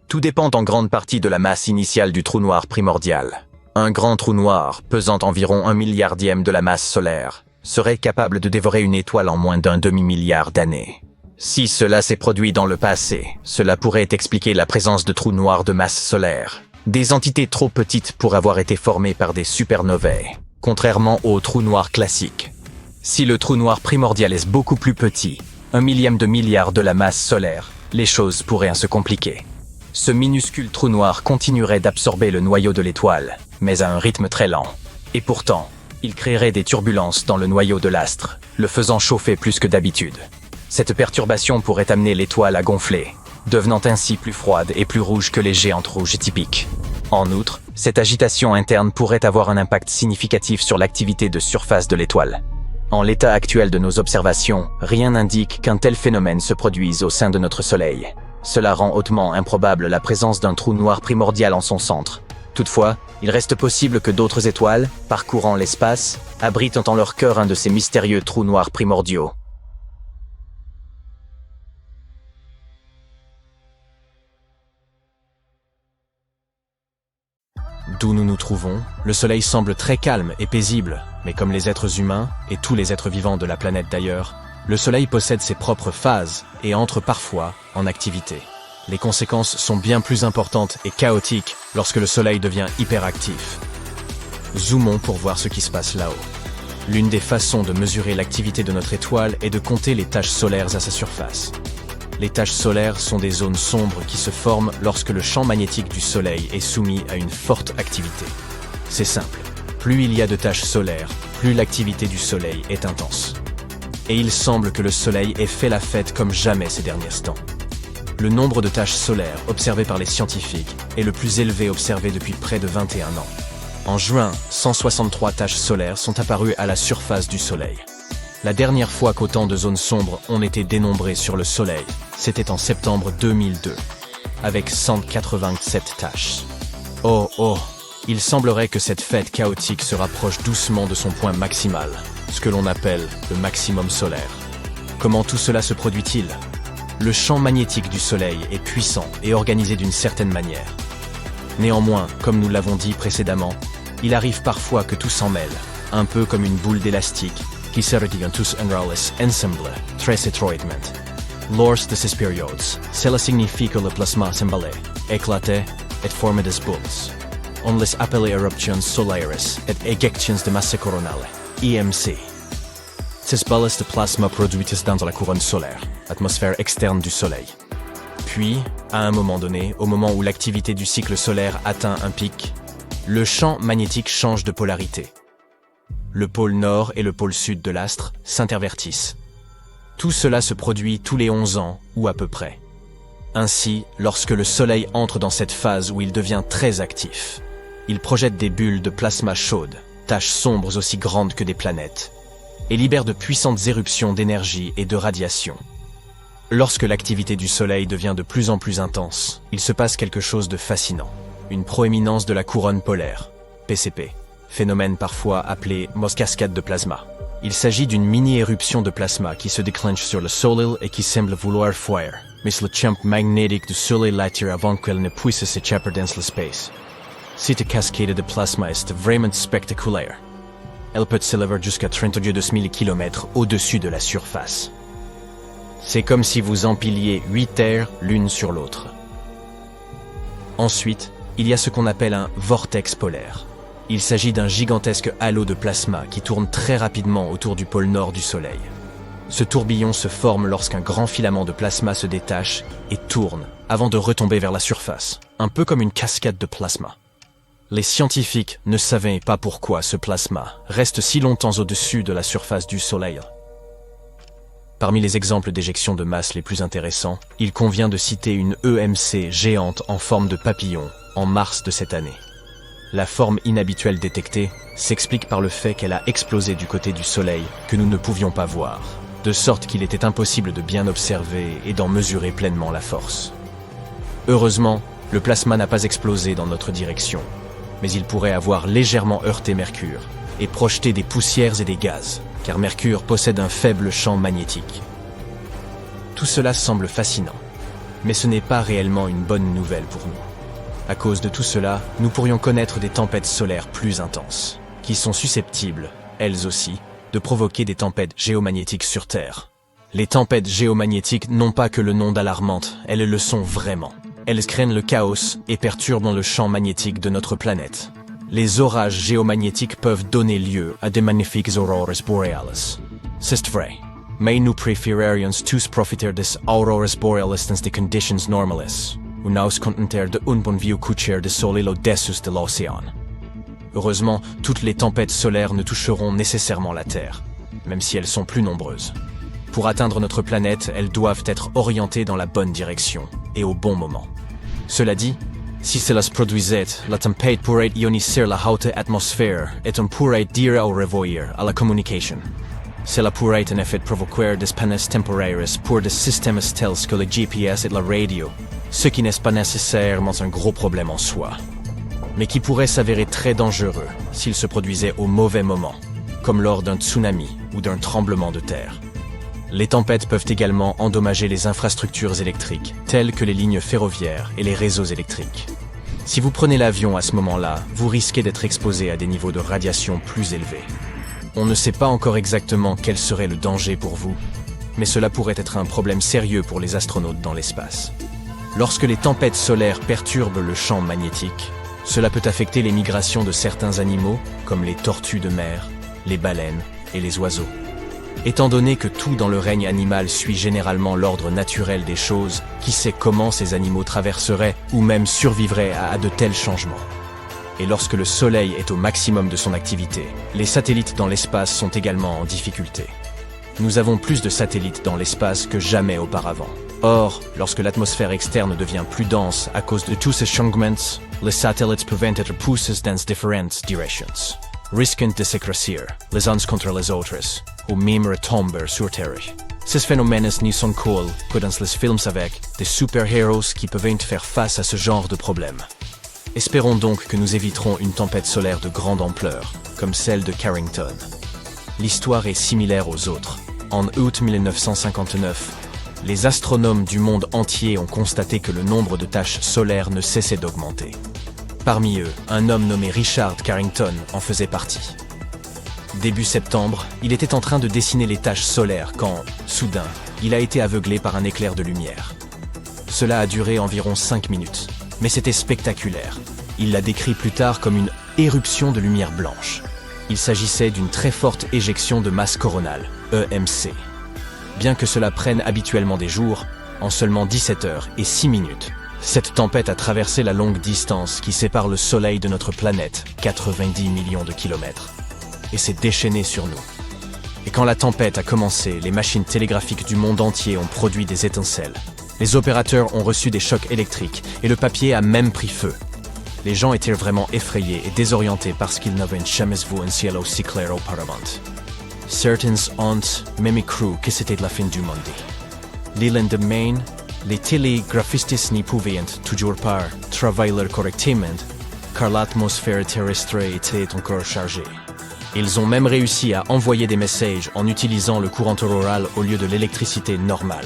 Tout dépend en grande partie de la masse initiale du trou noir primordial. Un grand trou noir, pesant environ 1 milliardième de la masse solaire, serait capable de dévorer une étoile en moins d'un demi-milliard d'années. Si cela s'est produit dans le passé, cela pourrait expliquer la présence de trous noirs de masse solaire, des entités trop petites pour avoir été formées par des supernovae, contrairement aux trous noirs classiques. Si le trou noir primordial est beaucoup plus petit, 1 millième de milliard de la masse solaire, les choses pourraient se compliquer. Ce minuscule trou noir continuerait d'absorber le noyau de l'étoile, mais à un rythme très lent. Et pourtant, il créerait des turbulences dans le noyau de l'astre, le faisant chauffer plus que d'habitude. Cette perturbation pourrait amener l'étoile à gonfler, devenant ainsi plus froide et plus rouge que les géantes rouges typiques. En outre, cette agitation interne pourrait avoir un impact significatif sur l'activité de surface de l'étoile. En l'état actuel de nos observations, rien n'indique qu'un tel phénomène se produise au sein de notre Soleil. Cela rend hautement improbable la présence d'un trou noir primordial en son centre. Toutefois, il reste possible que d'autres étoiles, parcourant l'espace, abritent en leur cœur un de ces mystérieux trous noirs primordiaux. D'où nous nous trouvons, le Soleil semble très calme et paisible, mais comme les êtres humains, et tous les êtres vivants de la planète d'ailleurs, le Soleil possède ses propres phases et entre parfois en activité. Les conséquences sont bien plus importantes et chaotiques lorsque le Soleil devient hyperactif. Zoomons pour voir ce qui se passe là-haut. L'une des façons de mesurer l'activité de notre étoile est de compter les taches solaires à sa surface. Les taches solaires sont des zones sombres qui se forment lorsque le champ magnétique du Soleil est soumis à une forte activité. C'est simple, plus il y a de taches solaires, plus l'activité du Soleil est intense. Et il semble que le Soleil ait fait la fête comme jamais ces derniers temps. Le nombre de taches solaires observées par les scientifiques est le plus élevé observé depuis près de 21 ans. En juin, 163 taches solaires sont apparues à la surface du Soleil. La dernière fois qu'autant de zones sombres ont été dénombrées sur le Soleil, c'était en septembre 2002, avec 187 taches. Oh, il semblerait que cette fête chaotique se rapproche doucement de son point maximal, ce que l'on appelle le maximum solaire. Comment tout cela se produit-il ? Le champ magnétique du Soleil est puissant et organisé d'une certaine manière. Néanmoins, comme nous l'avons dit précédemment, il arrive parfois que tout s'en mêle, un peu comme une boule d'élastique, qui servent tous enrolles ensemble, très étroitement. Lors de ces périodes, cela signifie que le plasma semble éclater et former des boules. On les appelle éruptions solaires et éjections de masse coronale, EMC. Ces balles de plasma produites dans la couronne solaire, atmosphère externe du Soleil. Puis, à un moment donné, au moment où l'activité du cycle solaire atteint un pic, le champ magnétique change de polarité. Le pôle nord et le pôle sud de l'astre s'intervertissent. Tout cela se produit tous les 11 ans, ou à peu près. Ainsi, lorsque le Soleil entre dans cette phase où il devient très actif, il projette des bulles de plasma chaudes, taches sombres aussi grandes que des planètes, et libère de puissantes éruptions d'énergie et de radiation. Lorsque l'activité du Soleil devient de plus en plus intense, il se passe quelque chose de fascinant. Une proéminence de la couronne polaire, PCP. Phénomène parfois appelé cascade de plasma. Il s'agit d'une mini-éruption de plasma qui se déclenche sur le Soleil et qui semble vouloir fuir, mais le champ magnétique du Soleil l'attire avant qu'elle ne puisse s'échapper dans l'espace. Cette cascade de plasma est vraiment spectaculaire. Elle peut s'élever jusqu'à 32 000 km au-dessus de la surface. C'est comme si vous empiliez 8 terres l'une sur l'autre. Ensuite, il y a ce qu'on appelle un vortex polaire. Il s'agit d'un gigantesque halo de plasma qui tourne très rapidement autour du pôle nord du Soleil. Ce tourbillon se forme lorsqu'un grand filament de plasma se détache et tourne avant de retomber vers la surface, un peu comme une cascade de plasma. Les scientifiques ne savaient pas pourquoi ce plasma reste si longtemps au-dessus de la surface du Soleil. Parmi les exemples d'éjection de masse les plus intéressants, il convient de citer une EMC géante en forme de papillon en mars de cette année. La forme inhabituelle détectée s'explique par le fait qu'elle a explosé du côté du Soleil que nous ne pouvions pas voir, de sorte qu'il était impossible de bien observer et d'en mesurer pleinement la force. Heureusement, le plasma n'a pas explosé dans notre direction, mais il pourrait avoir légèrement heurté Mercure et projeté des poussières et des gaz, car Mercure possède un faible champ magnétique. Tout cela semble fascinant, mais ce n'est pas réellement une bonne nouvelle pour nous. À cause de tout cela, nous pourrions connaître des tempêtes solaires plus intenses, qui sont susceptibles, elles aussi, de provoquer des tempêtes géomagnétiques sur Terre. Les tempêtes géomagnétiques n'ont pas que le nom d'alarmantes, elles le sont vraiment. Elles créent le chaos et perturbent le champ magnétique de notre planète. Les orages géomagnétiques peuvent donner lieu à de magnifiques aurores boreales. C'est vrai, mais nous préférerions tous profiter des aurores boreales dans des conditions normales, ou nous contenter de un bon vieux coucher de soleil au-dessus de l'océan. Heureusement, toutes les tempêtes solaires ne toucheront nécessairement la Terre, même si elles sont plus nombreuses. Pour atteindre notre planète, elles doivent être orientées dans la bonne direction, et au bon moment. Cela dit, si cela se produisait, la tempête pourrait ioniser la haute atmosphère et on pourrait dire au revoir à la communication. Cela pourrait en effet provoquer des pannes temporaires pour des systèmes tels que le GPS et la radio, ce qui n'est pas nécessairement un gros problème en soi, mais qui pourrait s'avérer très dangereux s'il se produisait au mauvais moment, comme lors d'un tsunami ou d'un tremblement de terre. Les tempêtes peuvent également endommager les infrastructures électriques, telles que les lignes ferroviaires et les réseaux électriques. Si vous prenez l'avion à ce moment-là, vous risquez d'être exposé à des niveaux de radiation plus élevés. On ne sait pas encore exactement quel serait le danger pour vous, mais cela pourrait être un problème sérieux pour les astronautes dans l'espace. Lorsque les tempêtes solaires perturbent le champ magnétique, cela peut affecter les migrations de certains animaux, comme les tortues de mer, les baleines et les oiseaux. Étant donné que tout dans le règne animal suit généralement l'ordre naturel des choses, qui sait comment ces animaux traverseraient ou même survivraient à de tels changements. Et lorsque le Soleil est au maximum de son activité, les satellites dans l'espace sont également en difficulté. Nous avons plus de satellites dans l'espace que jamais auparavant. Or, lorsque l'atmosphère externe devient plus dense à cause de tous ces changements, les satellites peuvent être poussés dans différentes directions, risquant de s'écraser les uns contre les autres, ou même retomber sur Terre. Ces phénomènes n'y sont que dans les films avec des super-héros qui peuvent faire face à ce genre de problème. Espérons donc que nous éviterons une tempête solaire de grande ampleur, comme celle de Carrington. L'histoire est similaire aux autres. En août 1959, les astronomes du monde entier ont constaté que le nombre de taches solaires ne cessait d'augmenter. Parmi eux, un homme nommé Richard Carrington en faisait partie. Début septembre, il était en train de dessiner les taches solaires quand, soudain, il a été aveuglé par un éclair de lumière. Cela a duré environ 5 minutes, mais c'était spectaculaire. Il l'a décrit plus tard comme une éruption de lumière blanche. Il s'agissait d'une très forte éjection de masse coronale, EMC. Bien que cela prenne habituellement des jours, en seulement 17 heures et 6 minutes, cette tempête a traversé la longue distance qui sépare le Soleil de notre planète, 90 millions de kilomètres, et s'est déchaînée sur nous. Et quand la tempête a commencé, les machines télégraphiques du monde entier ont produit des étincelles. Les opérateurs ont reçu des chocs électriques et le papier a même pris feu. Les gens étaient vraiment effrayés et désorientés parce qu'ils n'avaient jamais vu un ciel aussi clair auparavant. Certains ont même cru que c'était la fin du monde. Le lendemain, les télégraphistes n'y pouvaient toujours pas travailler correctement car l'atmosphère terrestre était encore chargée. Ils ont même réussi à envoyer des messages en utilisant le courant auroral au lieu de l'électricité normale.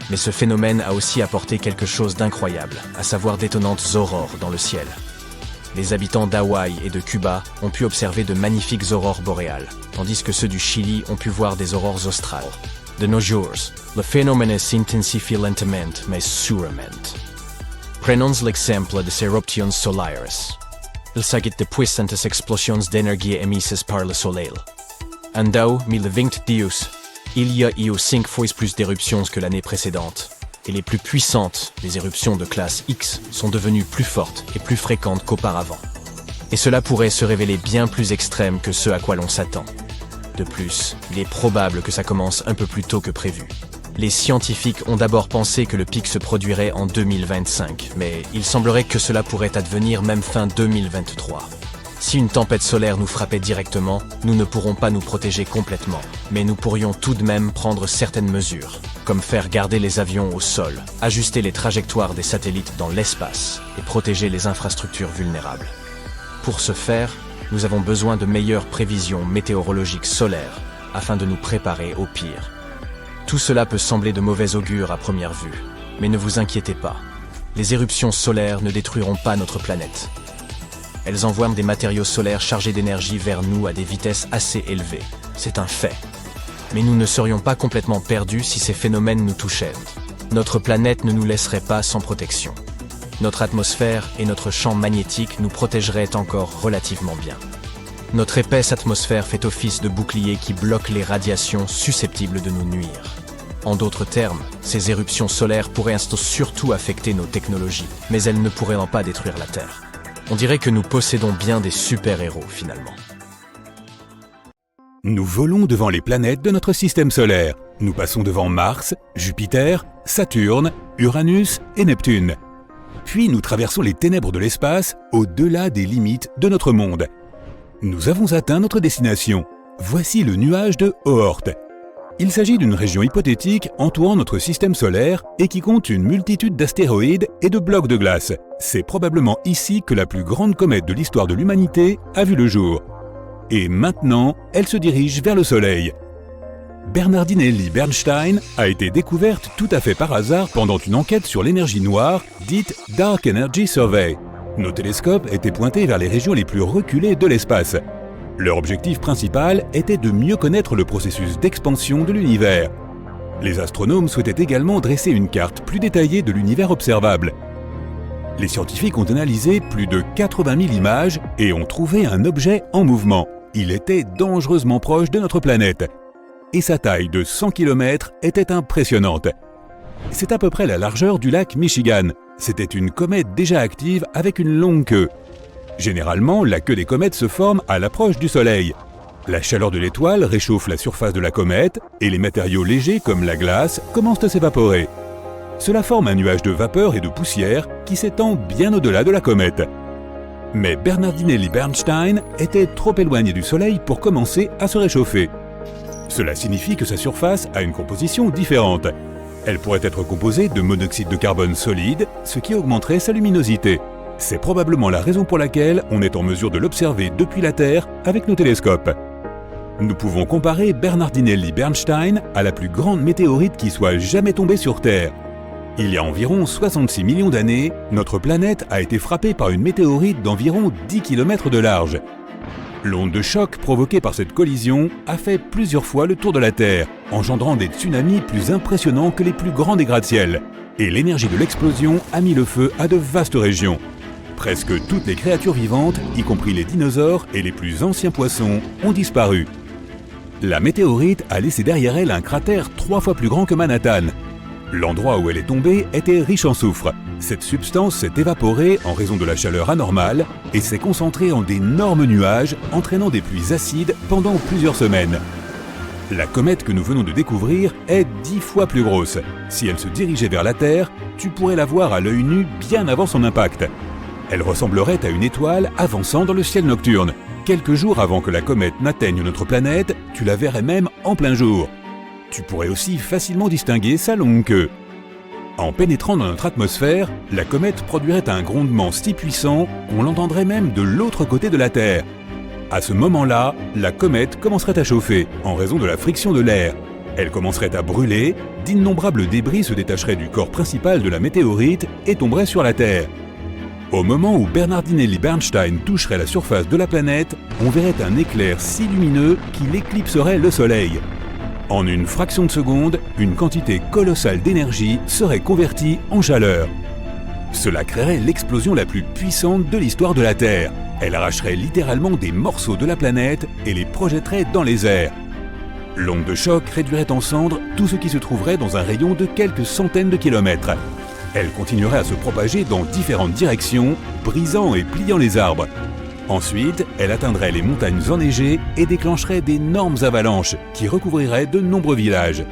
Mais ce phénomène a aussi apporté quelque chose d'incroyable, à savoir d'étonnantes aurores dans le ciel. Les habitants d'Hawaï et de Cuba ont pu observer de magnifiques aurores boréales, tandis que ceux du Chili ont pu voir des aurores australes. De nos jours, le phénomène s'intensifie lentement mais sûrement. Prenons l'exemple des éruptions solaires. Il s'agit de puissantes explosions d'énergie émises par le Soleil. En 2022, il y a eu 5 fois plus d'éruptions que l'année précédente, et les plus puissantes, les éruptions de classe X, sont devenues plus fortes et plus fréquentes qu'auparavant. Et cela pourrait se révéler bien plus extrême que ce à quoi l'on s'attend. De plus, il est probable que ça commence un peu plus tôt que prévu. Les scientifiques ont d'abord pensé que le pic se produirait en 2025, mais il semblerait que cela pourrait advenir même fin 2023. Si une tempête solaire nous frappait directement, nous ne pourrons pas nous protéger complètement, mais nous pourrions tout de même prendre certaines mesures, comme faire garder les avions au sol, ajuster les trajectoires des satellites dans l'espace et protéger les infrastructures vulnérables. Pour ce faire, nous avons besoin de meilleures prévisions météorologiques solaires afin de nous préparer au pire. Tout cela peut sembler de mauvais augure à première vue, mais ne vous inquiétez pas. Les éruptions solaires ne détruiront pas notre planète. Elles envoient des matériaux solaires chargés d'énergie vers nous à des vitesses assez élevées. C'est un fait. Mais nous ne serions pas complètement perdus si ces phénomènes nous touchaient. Notre planète ne nous laisserait pas sans protection. Notre atmosphère et notre champ magnétique nous protégeraient encore relativement bien. Notre épaisse atmosphère fait office de bouclier qui bloque les radiations susceptibles de nous nuire. En d'autres termes, ces éruptions solaires pourraient surtout affecter nos technologies, mais elles ne pourraient pas détruire la Terre. On dirait que nous possédons bien des super-héros finalement. Nous volons devant les planètes de notre système solaire. Nous passons devant Mars, Jupiter, Saturne, Uranus et Neptune. Puis nous traversons les ténèbres de l'espace au-delà des limites de notre monde. Nous avons atteint notre destination. Voici le nuage de Oort. Il s'agit d'une région hypothétique entourant notre système solaire et qui compte une multitude d'astéroïdes et de blocs de glace. C'est probablement ici que la plus grande comète de l'histoire de l'humanité a vu le jour. Et maintenant, elle se dirige vers le Soleil. Bernardinelli Bernstein a été découverte tout à fait par hasard pendant une enquête sur l'énergie noire, dite Dark Energy Survey. Nos télescopes étaient pointés vers les régions les plus reculées de l'espace. Leur objectif principal était de mieux connaître le processus d'expansion de l'univers. Les astronomes souhaitaient également dresser une carte plus détaillée de l'univers observable. Les scientifiques ont analysé plus de 80 000 images et ont trouvé un objet en mouvement. Il était dangereusement proche de notre planète. Et sa taille de 100 km était impressionnante. C'est à peu près la largeur du lac Michigan. C'était une comète déjà active avec une longue queue. Généralement, la queue des comètes se forme à l'approche du Soleil. La chaleur de l'étoile réchauffe la surface de la comète et les matériaux légers comme la glace commencent à s'évaporer. Cela forme un nuage de vapeur et de poussière qui s'étend bien au-delà de la comète. Mais Bernardinelli Bernstein était trop éloigné du Soleil pour commencer à se réchauffer. Cela signifie que sa surface a une composition différente. Elle pourrait être composée de monoxyde de carbone solide, ce qui augmenterait sa luminosité. C'est probablement la raison pour laquelle on est en mesure de l'observer depuis la Terre avec nos télescopes. Nous pouvons comparer Bernardinelli Bernstein à la plus grande météorite qui soit jamais tombée sur Terre. Il y a environ 66 millions d'années, notre planète a été frappée par une météorite d'environ 10 km de large. L'onde de choc provoquée par cette collision a fait plusieurs fois le tour de la Terre, engendrant des tsunamis plus impressionnants que les plus grands des gratte-ciel. Et l'énergie de l'explosion a mis le feu à de vastes régions. Presque toutes les créatures vivantes, y compris les dinosaures et les plus anciens poissons, ont disparu. La météorite a laissé derrière elle un cratère 3 fois plus grand que Manhattan. L'endroit où elle est tombée était riche en soufre. Cette substance s'est évaporée en raison de la chaleur anormale et s'est concentrée en d'énormes nuages, entraînant des pluies acides pendant plusieurs semaines. La comète que nous venons de découvrir est 10 fois plus grosse. Si elle se dirigeait vers la Terre, tu pourrais la voir à l'œil nu bien avant son impact. Elle ressemblerait à une étoile avançant dans le ciel nocturne. Quelques jours avant que la comète n'atteigne notre planète, tu la verrais même en plein jour. Tu pourrais aussi facilement distinguer sa longue queue. En pénétrant dans notre atmosphère, la comète produirait un grondement si puissant qu'on l'entendrait même de l'autre côté de la Terre. À ce moment-là, la comète commencerait à chauffer en raison de la friction de l'air. Elle commencerait à brûler, d'innombrables débris se détacheraient du corps principal de la météorite et tomberaient sur la Terre. Au moment où Bernardinelli Bernstein toucherait la surface de la planète, on verrait un éclair si lumineux qu'il éclipserait le Soleil. En une fraction de seconde, une quantité colossale d'énergie serait convertie en chaleur. Cela créerait l'explosion la plus puissante de l'histoire de la Terre. Elle arracherait littéralement des morceaux de la planète et les projetterait dans les airs. L'onde de choc réduirait en cendres tout ce qui se trouverait dans un rayon de quelques centaines de kilomètres. Elle continuerait à se propager dans différentes directions, brisant et pliant les arbres. Ensuite, elle atteindrait les montagnes enneigées et déclencherait d'énormes avalanches qui recouvriraient de nombreux villages.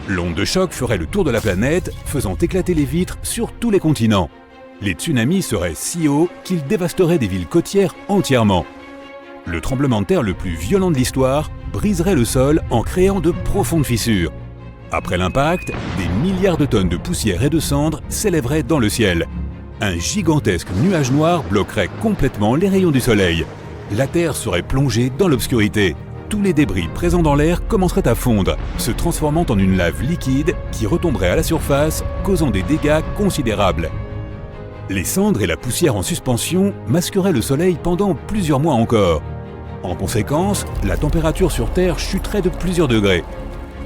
L'onde de choc ferait le tour de la planète, faisant éclater les vitres sur tous les continents. Les tsunamis seraient si hauts qu'ils dévasteraient des villes côtières entièrement. Le tremblement de terre le plus violent de l'histoire briserait le sol en créant de profondes fissures. Après l'impact, des milliards de tonnes de poussière et de cendres s'élèveraient dans le ciel. Un gigantesque nuage noir bloquerait complètement les rayons du soleil. La Terre serait plongée dans l'obscurité. tous les débris présents dans l'air commenceraient à fondre, se transformant en une lave liquide qui retomberait à la surface, causant des dégâts considérables. Les cendres et la poussière en suspension masqueraient le Soleil pendant plusieurs mois encore. En conséquence, la température sur Terre chuterait de plusieurs degrés.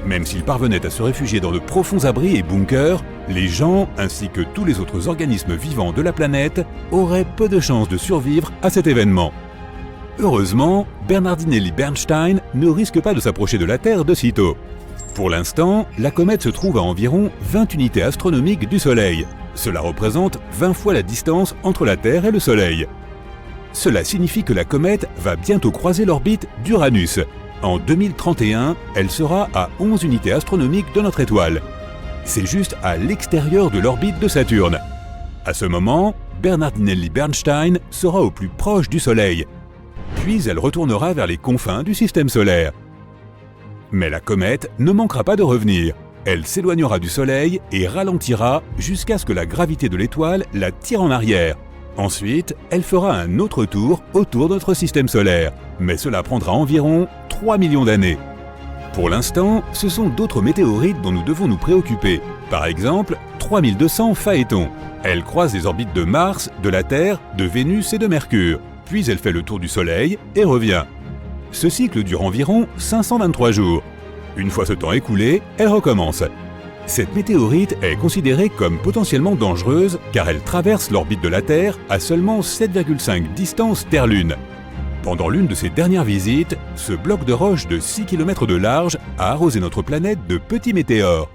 Même s'ils parvenaient à se réfugier dans de profonds abris et bunkers, les gens, ainsi que tous les autres organismes vivants de la planète, auraient peu de chances de survivre à cet événement. Heureusement, Bernardinelli Bernstein ne risque pas de s'approcher de la Terre de sitôt. Pour l'instant, la comète se trouve à environ 20 unités astronomiques du Soleil. Cela représente 20 fois la distance entre la Terre et le Soleil. Cela signifie que la comète va bientôt croiser l'orbite d'Uranus. En 2031, elle sera à 11 unités astronomiques de notre étoile. C'est juste à l'extérieur de l'orbite de Saturne. À ce moment, Bernardinelli Bernstein sera au plus proche du Soleil. Puis elle retournera vers les confins du système solaire. Mais la comète ne manquera pas de revenir. Elle s'éloignera du Soleil et ralentira jusqu'à ce que la gravité de l'étoile la tire en arrière. Ensuite, elle fera un autre tour autour de notre système solaire, mais cela prendra environ 3 millions d'années. Pour l'instant, ce sont d'autres météorites dont nous devons nous préoccuper. Par exemple, 3200 Phaéton. Elle croise les orbites de Mars, de la Terre, de Vénus et de Mercure. Puis elle fait le tour du Soleil et revient. Ce cycle dure environ 523 jours. Une fois ce temps écoulé, elle recommence. Cette météorite est considérée comme potentiellement dangereuse car elle traverse l'orbite de la Terre à seulement 7,5 distance Terre-Lune. Pendant l'une de ses dernières visites, ce bloc de roche de 6 km de large a arrosé notre planète de petits météores.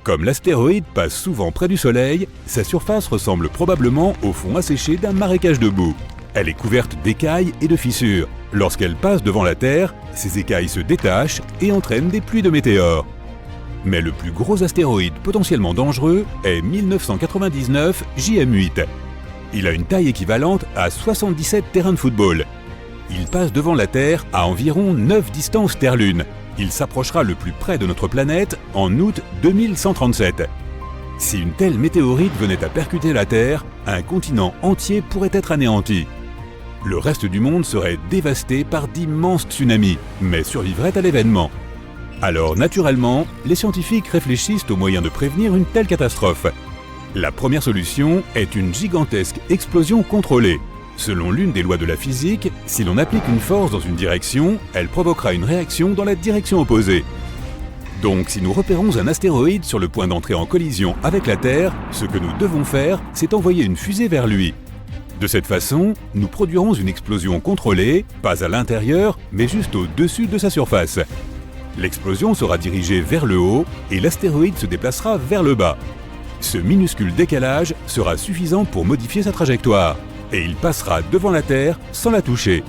Comme l'astéroïde passe souvent près du Soleil, sa surface ressemble probablement au fond asséché d'un marécage de boue. Elle est couverte d'écailles et de fissures. Lorsqu'elle passe devant la Terre, ces écailles se détachent et entraînent des pluies de météores. Mais le plus gros astéroïde potentiellement dangereux est 1999 JM8. Il a une taille équivalente à 77 terrains de football. Il passe devant la Terre à environ 9 distances Terre-Lune. Il s'approchera le plus près de notre planète en août 2137. Si une telle météorite venait à percuter la Terre, un continent entier pourrait être anéanti. Le reste du monde serait dévasté par d'immenses tsunamis, mais survivrait à l'événement. Alors naturellement, les scientifiques réfléchissent aux moyens de prévenir une telle catastrophe. La première solution est une gigantesque explosion contrôlée. Selon l'une des lois de la physique, si l'on applique une force dans une direction, elle provoquera une réaction dans la direction opposée. Donc si nous repérons un astéroïde sur le point d'entrer en collision avec la Terre, ce que nous devons faire, c'est envoyer une fusée vers lui. De cette façon, nous produirons une explosion contrôlée, pas à l'intérieur, mais juste au-dessus de sa surface. L'explosion sera dirigée vers le haut et l'astéroïde se déplacera vers le bas. Ce minuscule décalage sera suffisant pour modifier sa trajectoire, et il passera devant la Terre sans la toucher.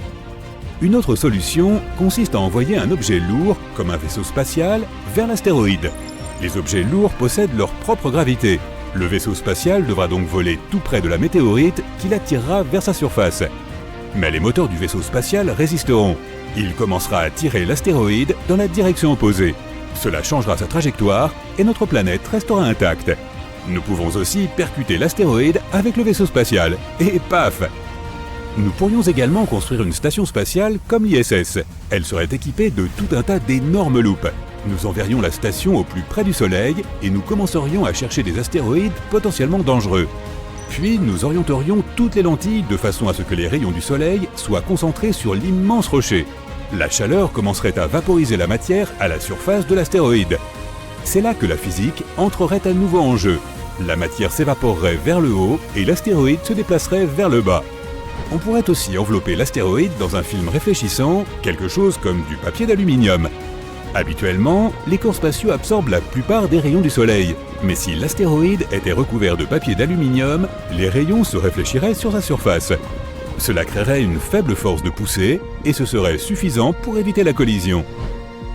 Une autre solution consiste à envoyer un objet lourd, comme un vaisseau spatial, vers l'astéroïde. Les objets lourds possèdent leur propre gravité. Le vaisseau spatial devra donc voler tout près de la météorite qui l'attirera vers sa surface. Mais les moteurs du vaisseau spatial résisteront. Il commencera à tirer l'astéroïde dans la direction opposée. Cela changera sa trajectoire et notre planète restera intacte. Nous pouvons aussi percuter l'astéroïde avec le vaisseau spatial. Et paf! Nous pourrions également construire une station spatiale comme l'ISS. Elle serait équipée de tout un tas d'énormes loupes. Nous enverrions la station au plus près du Soleil et nous commencerions à chercher des astéroïdes potentiellement dangereux. Puis nous orienterions toutes les lentilles de façon à ce que les rayons du Soleil soient concentrés sur l'immense rocher. La chaleur commencerait à vaporiser la matière à la surface de l'astéroïde. C'est là que la physique entrerait à nouveau en jeu. La matière s'évaporerait vers le haut et l'astéroïde se déplacerait vers le bas. On pourrait aussi envelopper l'astéroïde dans un film réfléchissant, quelque chose comme du papier d'aluminium. Habituellement, les corps spatiaux absorbent la plupart des rayons du Soleil. Mais si l'astéroïde était recouvert de papier d'aluminium, les rayons se réfléchiraient sur sa surface. Cela créerait une faible force de poussée et ce serait suffisant pour éviter la collision.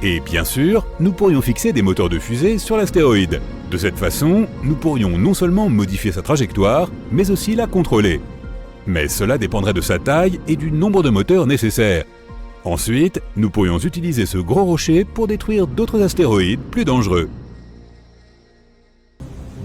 Et bien sûr, nous pourrions fixer des moteurs de fusée sur l'astéroïde. De cette façon, nous pourrions non seulement modifier sa trajectoire, mais aussi la contrôler. Mais cela dépendrait de sa taille et du nombre de moteurs nécessaires. Ensuite, nous pourrions utiliser ce gros rocher pour détruire d'autres astéroïdes plus dangereux.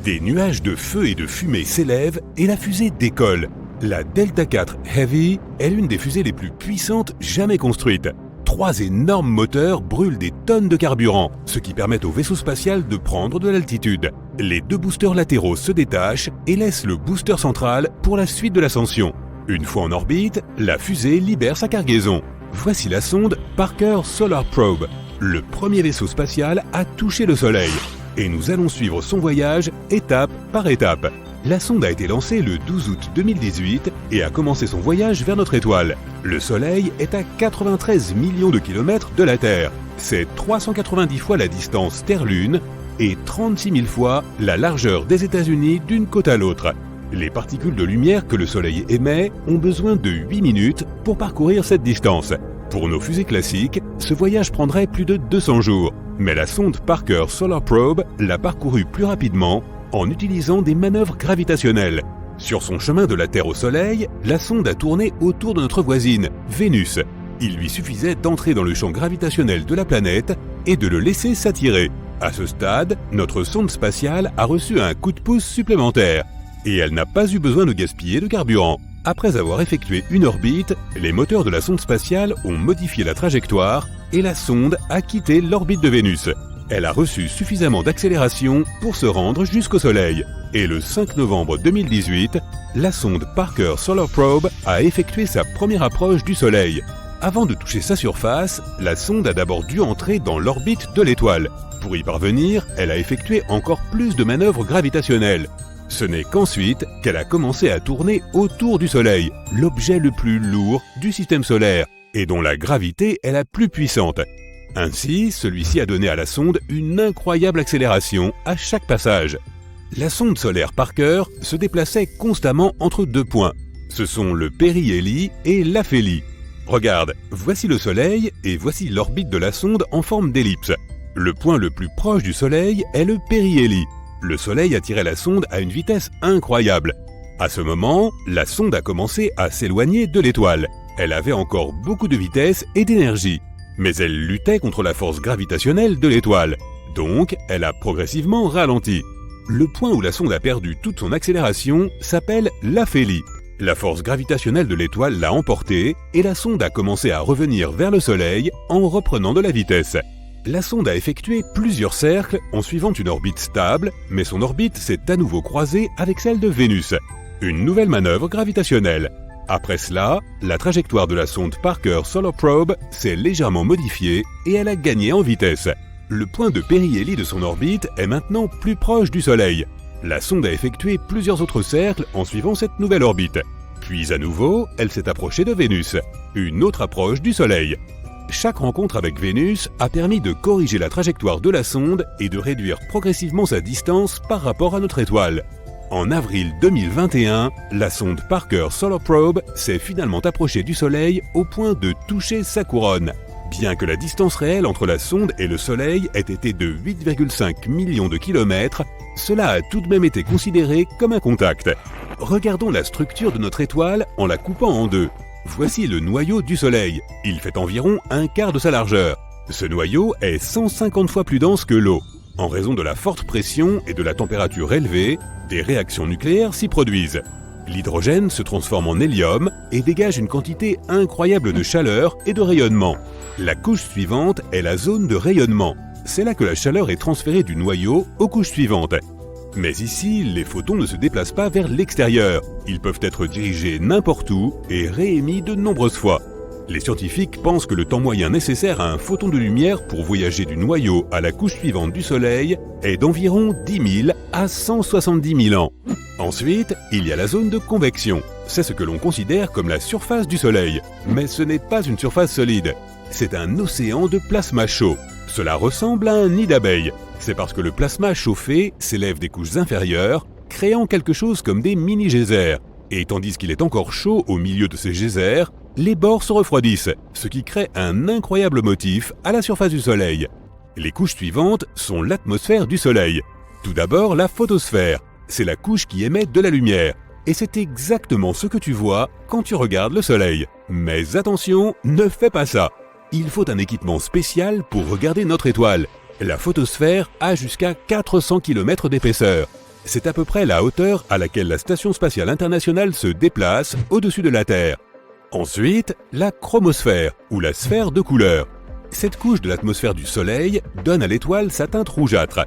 Des nuages de feu et de fumée s'élèvent et la fusée décolle. La Delta IV Heavy est l'une des fusées les plus puissantes jamais construites. 3 énormes moteurs brûlent des tonnes de carburant, ce qui permet au vaisseau spatial de prendre de l'altitude. Les 2 boosters latéraux se détachent et laissent le booster central pour la suite de l'ascension. Une fois en orbite, la fusée libère sa cargaison. Voici la sonde Parker Solar Probe, le premier vaisseau spatial à toucher le Soleil. Et nous allons suivre son voyage étape par étape. La sonde a été lancée le 12 août 2018 et a commencé son voyage vers notre étoile. Le Soleil est à 93 millions de kilomètres de la Terre. C'est 390 fois la distance Terre-Lune et 36 000 fois la largeur des États-Unis d'une côte à l'autre. Les particules de lumière que le Soleil émet ont besoin de 8 minutes pour parcourir cette distance. Pour nos fusées classiques, ce voyage prendrait plus de 200 jours. Mais la sonde Parker Solar Probe l'a parcouru plus rapidement en utilisant des manœuvres gravitationnelles. Sur son chemin de la Terre au Soleil, la sonde a tourné autour de notre voisine, Vénus. Il lui suffisait d'entrer dans le champ gravitationnel de la planète et de le laisser s'attirer. À ce stade, notre sonde spatiale a reçu un coup de pouce supplémentaire. Et elle n'a pas eu besoin de gaspiller de carburant. Après avoir effectué une orbite, les moteurs de la sonde spatiale ont modifié la trajectoire et la sonde a quitté l'orbite de Vénus. Elle a reçu suffisamment d'accélération pour se rendre jusqu'au Soleil. Et le 5 novembre 2018, la sonde Parker Solar Probe a effectué sa première approche du Soleil. Avant de toucher sa surface, la sonde a d'abord dû entrer dans l'orbite de l'étoile. Pour y parvenir, elle a effectué encore plus de manœuvres gravitationnelles. Ce n'est qu'ensuite qu'elle a commencé à tourner autour du Soleil, l'objet le plus lourd du système solaire, et dont la gravité est la plus puissante. Ainsi, celui-ci a donné à la sonde une incroyable accélération à chaque passage. La sonde solaire Parker se déplaçait constamment entre 2 points. Ce sont le périhélie et l'aphélie. Regarde, voici le Soleil et voici l'orbite de la sonde en forme d'ellipse. Le point le plus proche du Soleil est le périhélie. Le Soleil attirait la sonde à une vitesse incroyable. À ce moment, la sonde a commencé à s'éloigner de l'étoile. Elle avait encore beaucoup de vitesse et d'énergie, mais elle luttait contre la force gravitationnelle de l'étoile. Donc, elle a progressivement ralenti. Le point où la sonde a perdu toute son accélération s'appelle l'aphélie. La force gravitationnelle de l'étoile l'a emportée et la sonde a commencé à revenir vers le Soleil en reprenant de la vitesse. La sonde a effectué plusieurs cercles en suivant une orbite stable, mais son orbite s'est à nouveau croisée avec celle de Vénus. Une nouvelle manœuvre gravitationnelle. Après cela, la trajectoire de la sonde Parker Solar Probe s'est légèrement modifiée et elle a gagné en vitesse. Le point de périhélie de son orbite est maintenant plus proche du Soleil. La sonde a effectué plusieurs autres cercles en suivant cette nouvelle orbite. Puis à nouveau, elle s'est approchée de Vénus, une autre approche du Soleil. Chaque rencontre avec Vénus a permis de corriger la trajectoire de la sonde et de réduire progressivement sa distance par rapport à notre étoile. En avril 2021, la sonde Parker Solar Probe s'est finalement approchée du Soleil au point de toucher sa couronne. Bien que la distance réelle entre la sonde et le Soleil ait été de 8,5 millions de kilomètres, cela a tout de même été considéré comme un contact. Regardons la structure de notre étoile en la coupant en deux. Voici le noyau du Soleil. Il fait environ un quart de sa largeur. Ce noyau est 150 fois plus dense que l'eau. En raison de la forte pression et de la température élevée, des réactions nucléaires s'y produisent. L'hydrogène se transforme en hélium et dégage une quantité incroyable de chaleur et de rayonnement. La couche suivante est la zone de rayonnement. C'est là que la chaleur est transférée du noyau aux couches suivantes. Mais ici, les photons ne se déplacent pas vers l'extérieur. Ils peuvent être dirigés n'importe où et réémis de nombreuses fois. Les scientifiques pensent que le temps moyen nécessaire à un photon de lumière pour voyager du noyau à la couche suivante du Soleil est d'environ 10 000 à 170 000 ans. Ensuite, il y a la zone de convection. C'est ce que l'on considère comme la surface du Soleil. Mais ce n'est pas une surface solide. C'est un océan de plasma chaud. Cela ressemble à un nid d'abeilles. C'est parce que le plasma chauffé s'élève des couches inférieures, créant quelque chose comme des mini-geysers. Et tandis qu'il est encore chaud au milieu de ces geysers, les bords se refroidissent, ce qui crée un incroyable motif à la surface du Soleil. Les couches suivantes sont l'atmosphère du Soleil. Tout d'abord, la photosphère. C'est la couche qui émet de la lumière. Et c'est exactement ce que tu vois quand tu regardes le Soleil. Mais attention, ne fais pas ça. Il faut un équipement spécial pour regarder notre étoile. La photosphère a jusqu'à 400 km d'épaisseur. C'est à peu près la hauteur à laquelle la Station spatiale internationale se déplace au-dessus de la Terre. Ensuite, la chromosphère, ou la sphère de couleur. Cette couche de l'atmosphère du Soleil donne à l'étoile sa teinte rougeâtre.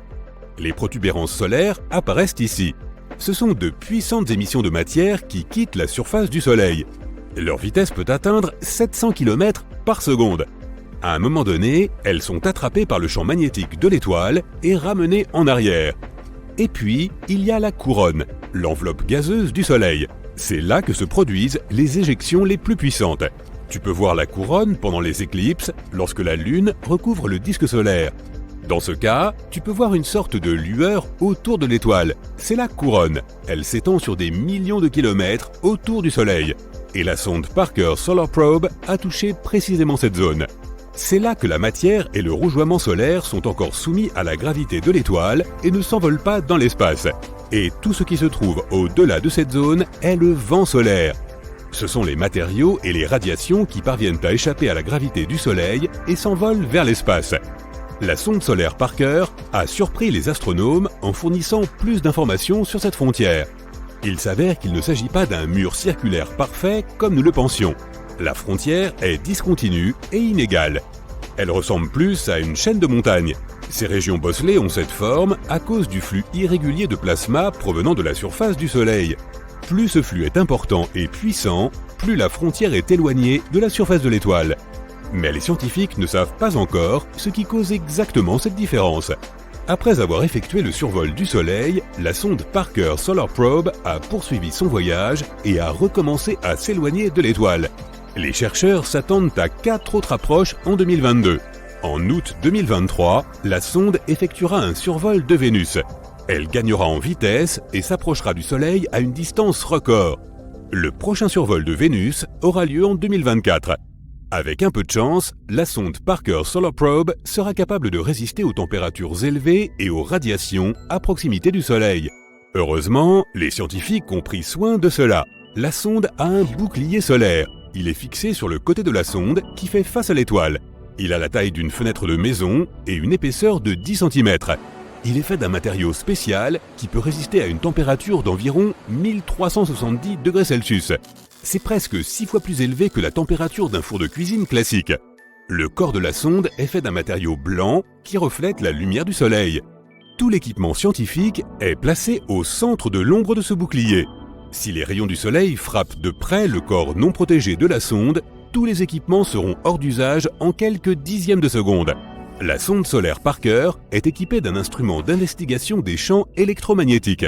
Les protubérances solaires apparaissent ici. Ce sont de puissantes émissions de matière qui quittent la surface du Soleil. Leur vitesse peut atteindre 700 km par seconde. À un moment donné, elles sont attrapées par le champ magnétique de l'étoile et ramenées en arrière. Et puis, il y a la couronne, l'enveloppe gazeuse du Soleil. C'est là que se produisent les éjections les plus puissantes. Tu peux voir la couronne pendant les éclipses, lorsque la Lune recouvre le disque solaire. Dans ce cas, tu peux voir une sorte de lueur autour de l'étoile. C'est la couronne. Elle s'étend sur des millions de kilomètres autour du Soleil. Et la sonde Parker Solar Probe a touché précisément cette zone. C'est là que la matière et le rougeoiement solaire sont encore soumis à la gravité de l'étoile et ne s'envolent pas dans l'espace. Et tout ce qui se trouve au-delà de cette zone est le vent solaire. Ce sont les matériaux et les radiations qui parviennent à échapper à la gravité du Soleil et s'envolent vers l'espace. La sonde solaire Parker a surpris les astronomes en fournissant plus d'informations sur cette frontière. Il s'avère qu'il ne s'agit pas d'un mur circulaire parfait comme nous le pensions. La frontière est discontinue et inégale. Elle ressemble plus à une chaîne de montagnes. Ces régions bosselées ont cette forme à cause du flux irrégulier de plasma provenant de la surface du Soleil. Plus ce flux est important et puissant, plus la frontière est éloignée de la surface de l'étoile. Mais les scientifiques ne savent pas encore ce qui cause exactement cette différence. Après avoir effectué le survol du Soleil, la sonde Parker Solar Probe a poursuivi son voyage et a recommencé à s'éloigner de l'étoile. Les chercheurs s'attendent à 4 autres approches en 2022. En août 2023, la sonde effectuera un survol de Vénus. Elle gagnera en vitesse et s'approchera du Soleil à une distance record. Le prochain survol de Vénus aura lieu en 2024. Avec un peu de chance, la sonde Parker Solar Probe sera capable de résister aux températures élevées et aux radiations à proximité du Soleil. Heureusement, les scientifiques ont pris soin de cela. La sonde a un bouclier solaire. Il est fixé sur le côté de la sonde qui fait face à l'étoile. Il a la taille d'une fenêtre de maison et une épaisseur de 10 cm. Il est fait d'un matériau spécial qui peut résister à une température d'environ 1370 degrés Celsius. C'est presque 6 fois plus élevé que la température d'un four de cuisine classique. Le corps de la sonde est fait d'un matériau blanc qui reflète la lumière du Soleil. Tout l'équipement scientifique est placé au centre de l'ombre de ce bouclier. Si les rayons du Soleil frappent de près le corps non protégé de la sonde, tous les équipements seront hors d'usage en quelques dixièmes de seconde. La sonde solaire Parker est équipée d'un instrument d'investigation des champs électromagnétiques.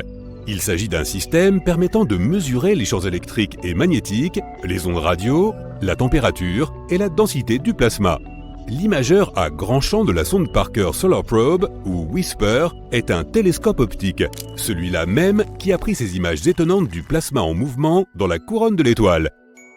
Il s'agit d'un système permettant de mesurer les champs électriques et magnétiques, les ondes radio, la température et la densité du plasma. L'imageur à grand champ de la sonde Parker Solar Probe, ou WISPER, est un télescope optique, celui-là même qui a pris ces images étonnantes du plasma en mouvement dans la couronne de l'étoile.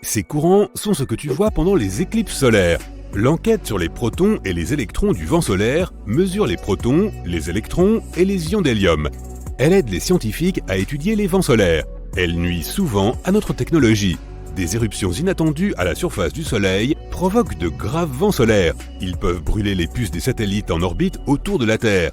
Ces courants sont ce que tu vois pendant les éclipses solaires. L'enquête sur les protons et les électrons du vent solaire mesure les protons, les électrons et les ions d'hélium. Elle aide les scientifiques à étudier les vents solaires. Elle nuit souvent à notre technologie. Des éruptions inattendues à la surface du Soleil provoquent de graves vents solaires. Ils peuvent brûler les puces des satellites en orbite autour de la Terre.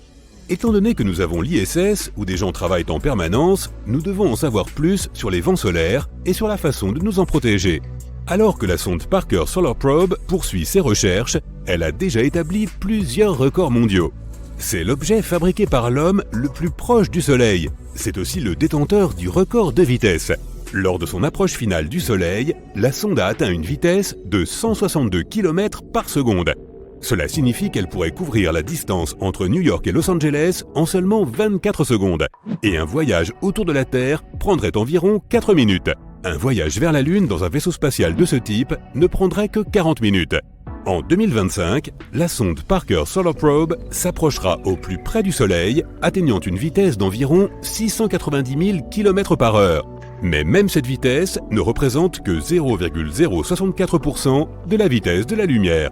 Étant donné que nous avons l'ISS, où des gens travaillent en permanence, nous devons en savoir plus sur les vents solaires et sur la façon de nous en protéger. Alors que la sonde Parker Solar Probe poursuit ses recherches, elle a déjà établi plusieurs records mondiaux. C'est l'objet fabriqué par l'homme le plus proche du Soleil. C'est aussi le détenteur du record de vitesse. Lors de son approche finale du Soleil, la sonde a atteint une vitesse de 162 km par seconde. Cela signifie qu'elle pourrait couvrir la distance entre New York et Los Angeles en seulement 24 secondes. Et un voyage autour de la Terre prendrait environ 4 minutes. Un voyage vers la Lune dans un vaisseau spatial de ce type ne prendrait que 40 minutes. En 2025, la sonde Parker Solar Probe s'approchera au plus près du Soleil, atteignant une vitesse d'environ 690 000 km/h. Mais même cette vitesse ne représente que 0,064% de la vitesse de la lumière.